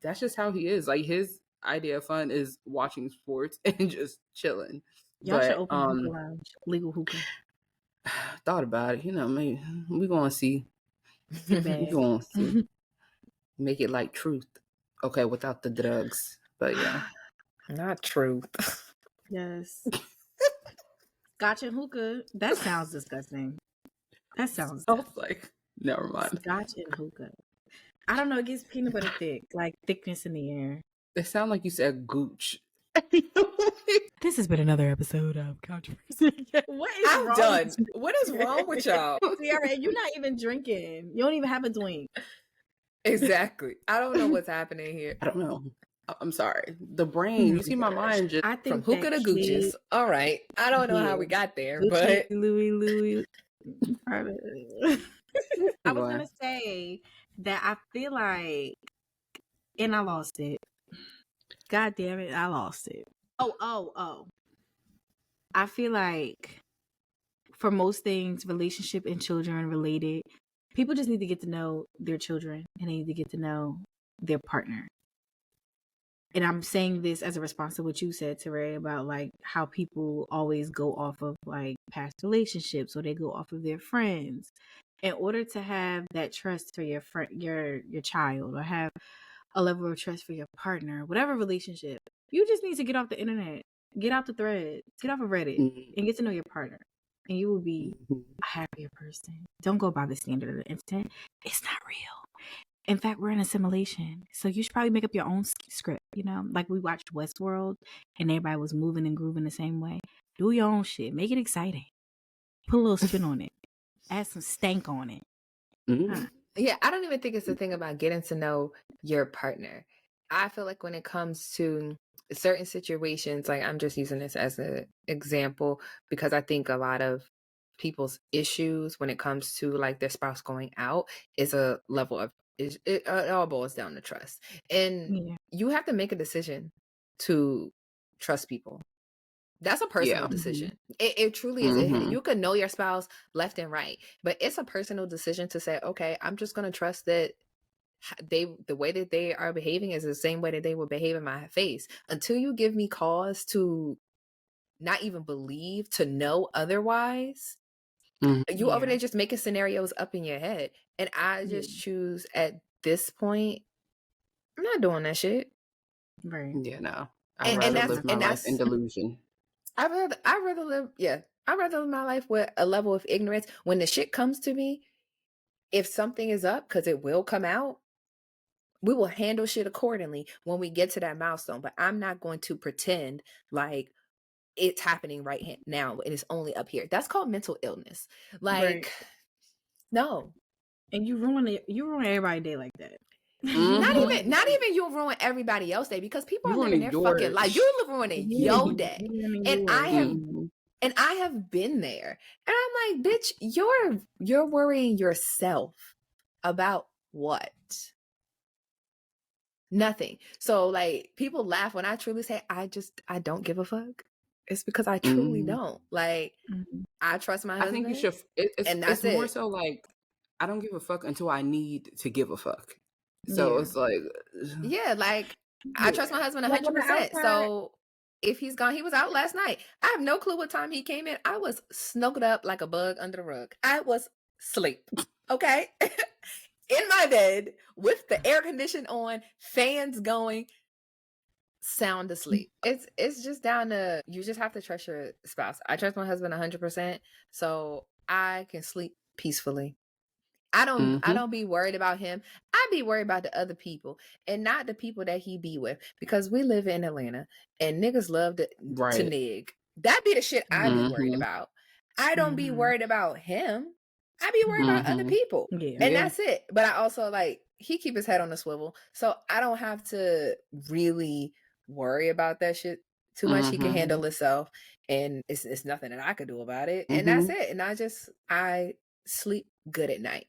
that's just how he is. Like his idea of fun is watching sports and just chilling. Y'all should open a hookah lounge, legal hookah. Thought about it. Maybe we gonna see. We gonna see. Make it like Truth. Okay, without the drugs. But yeah. Not Truth. Yes. Scotch and hookah. That sounds disgusting. That sounds like, never mind. Scotch and hookah. I don't know. It gets peanut butter thick, like thickness in the air. It sounds like you said gooch. This has been another episode of Controversy. I'm done. What is wrong with y'all? Ciara, you're not even drinking. You don't even have a drink. Exactly. I don't know what's happening here. I don't know. I'm sorry. The brain. You see my mind just I think from hookah to gooches. All right. I don't know how we got there, but Louis. I was gonna say that I feel like, and I lost it. God damn it, I lost it. Oh. I feel like for most things, relationship and children related, people just need to get to know their children and they need to get to know their partner. And I'm saying this as a response to what you said, Teray, about like how people always go off of like past relationships or they go off of their friends. In order to have that trust for your friend, your child, or have a level of trust for your partner, whatever relationship, you just need to get off the internet, get out the thread, get off of Reddit, and get to know your partner, and you will be a happier person. Don't go by the standard of the internet; it's not real. In fact, we're in a simulation, so you should probably make up your own script. Like we watched Westworld, and everybody was moving and grooving the same way. Do your own shit, make it exciting, put a little spin on it. Add some stank on it. Yeah, I don't even think it's the thing about getting to know your partner. I feel like when it comes to certain situations, like I'm just using this as an example because I think a lot of people's issues when it comes to like their spouse going out is a level of it all boils down to trust. And you have to make a decision to trust people. That's a personal decision. It truly is. You can know your spouse left and right, but it's a personal decision to say, okay, I'm just going to trust that the way that they are behaving is the same way that they would behave in my face. Until you give me cause to not even believe, to know otherwise, you over there just making scenarios up in your head. And I just choose at this point, I'm not doing that shit. Right. Yeah, no. I'd rather live my life in delusion. I'd rather live my life with a level of ignorance. When the shit comes to me, if something is up, because it will come out, we will handle shit accordingly when we get to that milestone. But I'm not going to pretend like it's happening right now and it's only up here. That's called mental illness. Like, no. And you ruin everybody's day like that. Not even you'll ruin everybody else's day, because people are living their fucking life. You're ruining your day. And I have been there. And I'm like, bitch, you're worrying yourself about what? Nothing. So like, people laugh when I truly say I don't give a fuck. It's because I truly don't. Like, I trust my husband. I think you should. It's more so like, I don't give a fuck until I need to give a fuck. So it's like, yeah, like I trust my husband 100%. So if he's gone, he was out last night. I have no clue what time he came in. I was snuggled up like a bug under the rug. I was asleep. Okay. In my bed with the air condition on, fans going, sound asleep. It's just down to, you just have to trust your spouse. I trust my husband 100%, so I can sleep peacefully. I don't be worried about him. I be worried about the other people, and not the people that he be with, because we live in Atlanta and niggas love to nig. That be the shit I be worried about. I don't be worried about him. I be worried about other people. And that's it. But I also, like, he keep his head on the swivel, so I don't have to really worry about that shit too much. He can handle himself, and it's nothing that I could do about it. And that's it. And I sleep good at night.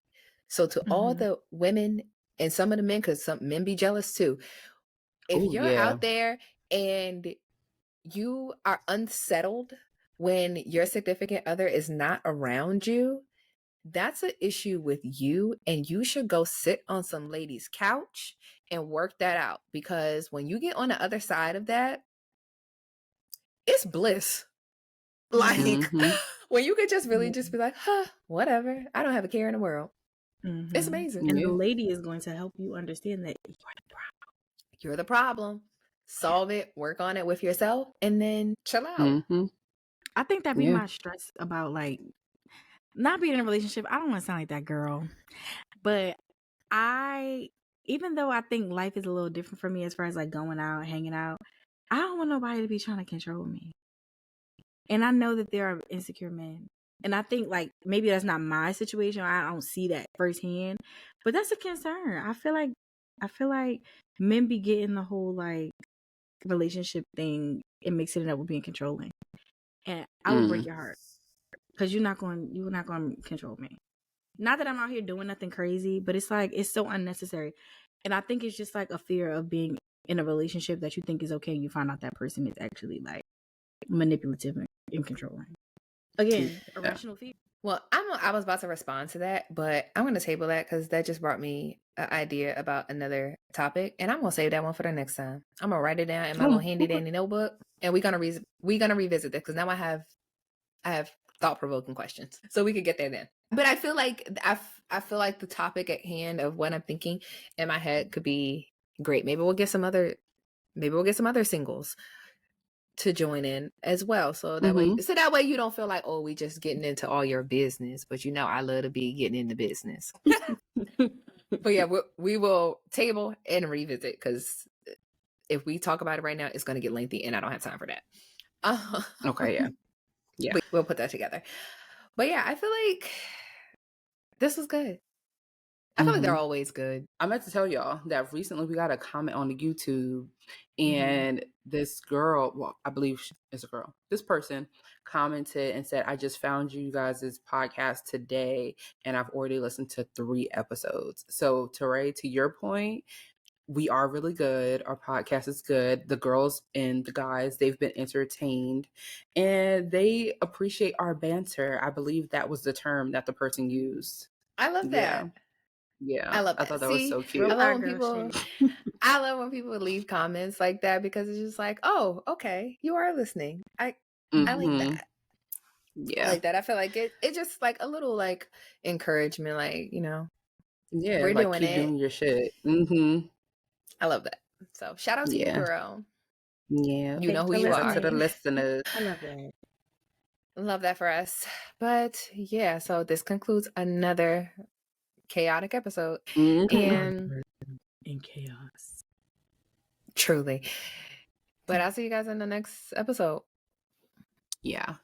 So to all the women and some of the men, because some men be jealous too, if you're out there and you are unsettled when your significant other is not around you, that's an issue with you, and you should go sit on some lady's couch and work that out, because when you get on the other side of that, it's bliss. Like, when you could just really just be like, whatever, I don't have a care in the world. It's amazing. And the lady is going to help you understand that you're the problem. Solve it, work on it with yourself, and then chill out. I think that be my stress about, like, not being in a relationship. I don't want to sound like that girl, but even though I think life is a little different for me as far as like going out, hanging out, I don't want nobody to be trying to control me. And I know that there are insecure men. And I think, like, maybe that's not my situation. I don't see that firsthand, but that's a concern. I feel like men be getting the whole, like, relationship thing and mixing it up with being controlling. And I would break your heart, because you're not going to control me. Not that I'm out here doing nothing crazy, but it's like, it's so unnecessary. And I think it's just like a fear of being in a relationship that you think is okay, and you find out that person is actually, like, manipulative and controlling. Again, irrational fear. Well, I was about to respond to that, but I'm going to table that, because that just brought me an idea about another topic, and I'm going to save that one for the next time. I'm going to write it down in my little handy dandy notebook, and we're going to revisit this, because now I have thought-provoking questions, so we could get there then. But I feel like the topic at hand of what I'm thinking in my head could be great. Maybe we'll get some other singles to join in as well, so that way you don't feel like, oh, we just getting into all your business, but I love to be getting into business. But yeah, we will table and revisit, because if we talk about it right now, it's going to get lengthy, and I don't have time for that. Okay, yeah, but we'll put that together. But yeah, I feel like this was good. I feel like they're always good. I meant to tell y'all that recently we got a comment on the YouTube, and this girl, well, I believe it's a girl, this person commented and said, I just found you guys' podcast today, and I've already listened to 3 episodes. So, Teray, to your point, we are really good. Our podcast is good. The girls and the guys, they've been entertained and they appreciate our banter. I believe that was the term that the person used. I love that. Yeah. I love that. I thought that was so cute. I love when people leave comments like that because it's just like, oh, okay, you are listening. I like that. Yeah. I like that. I feel like it just like a little like encouragement, like, you know. Yeah, we're like doing keep it. doing your shit. I love that. So shout out to you, girl. Yeah. You know who you are. To the listeners. I love that. Love that for us. But yeah, so this concludes another chaotic episode. And in chaos. Truly. But I'll see you guys in the next episode. Yeah.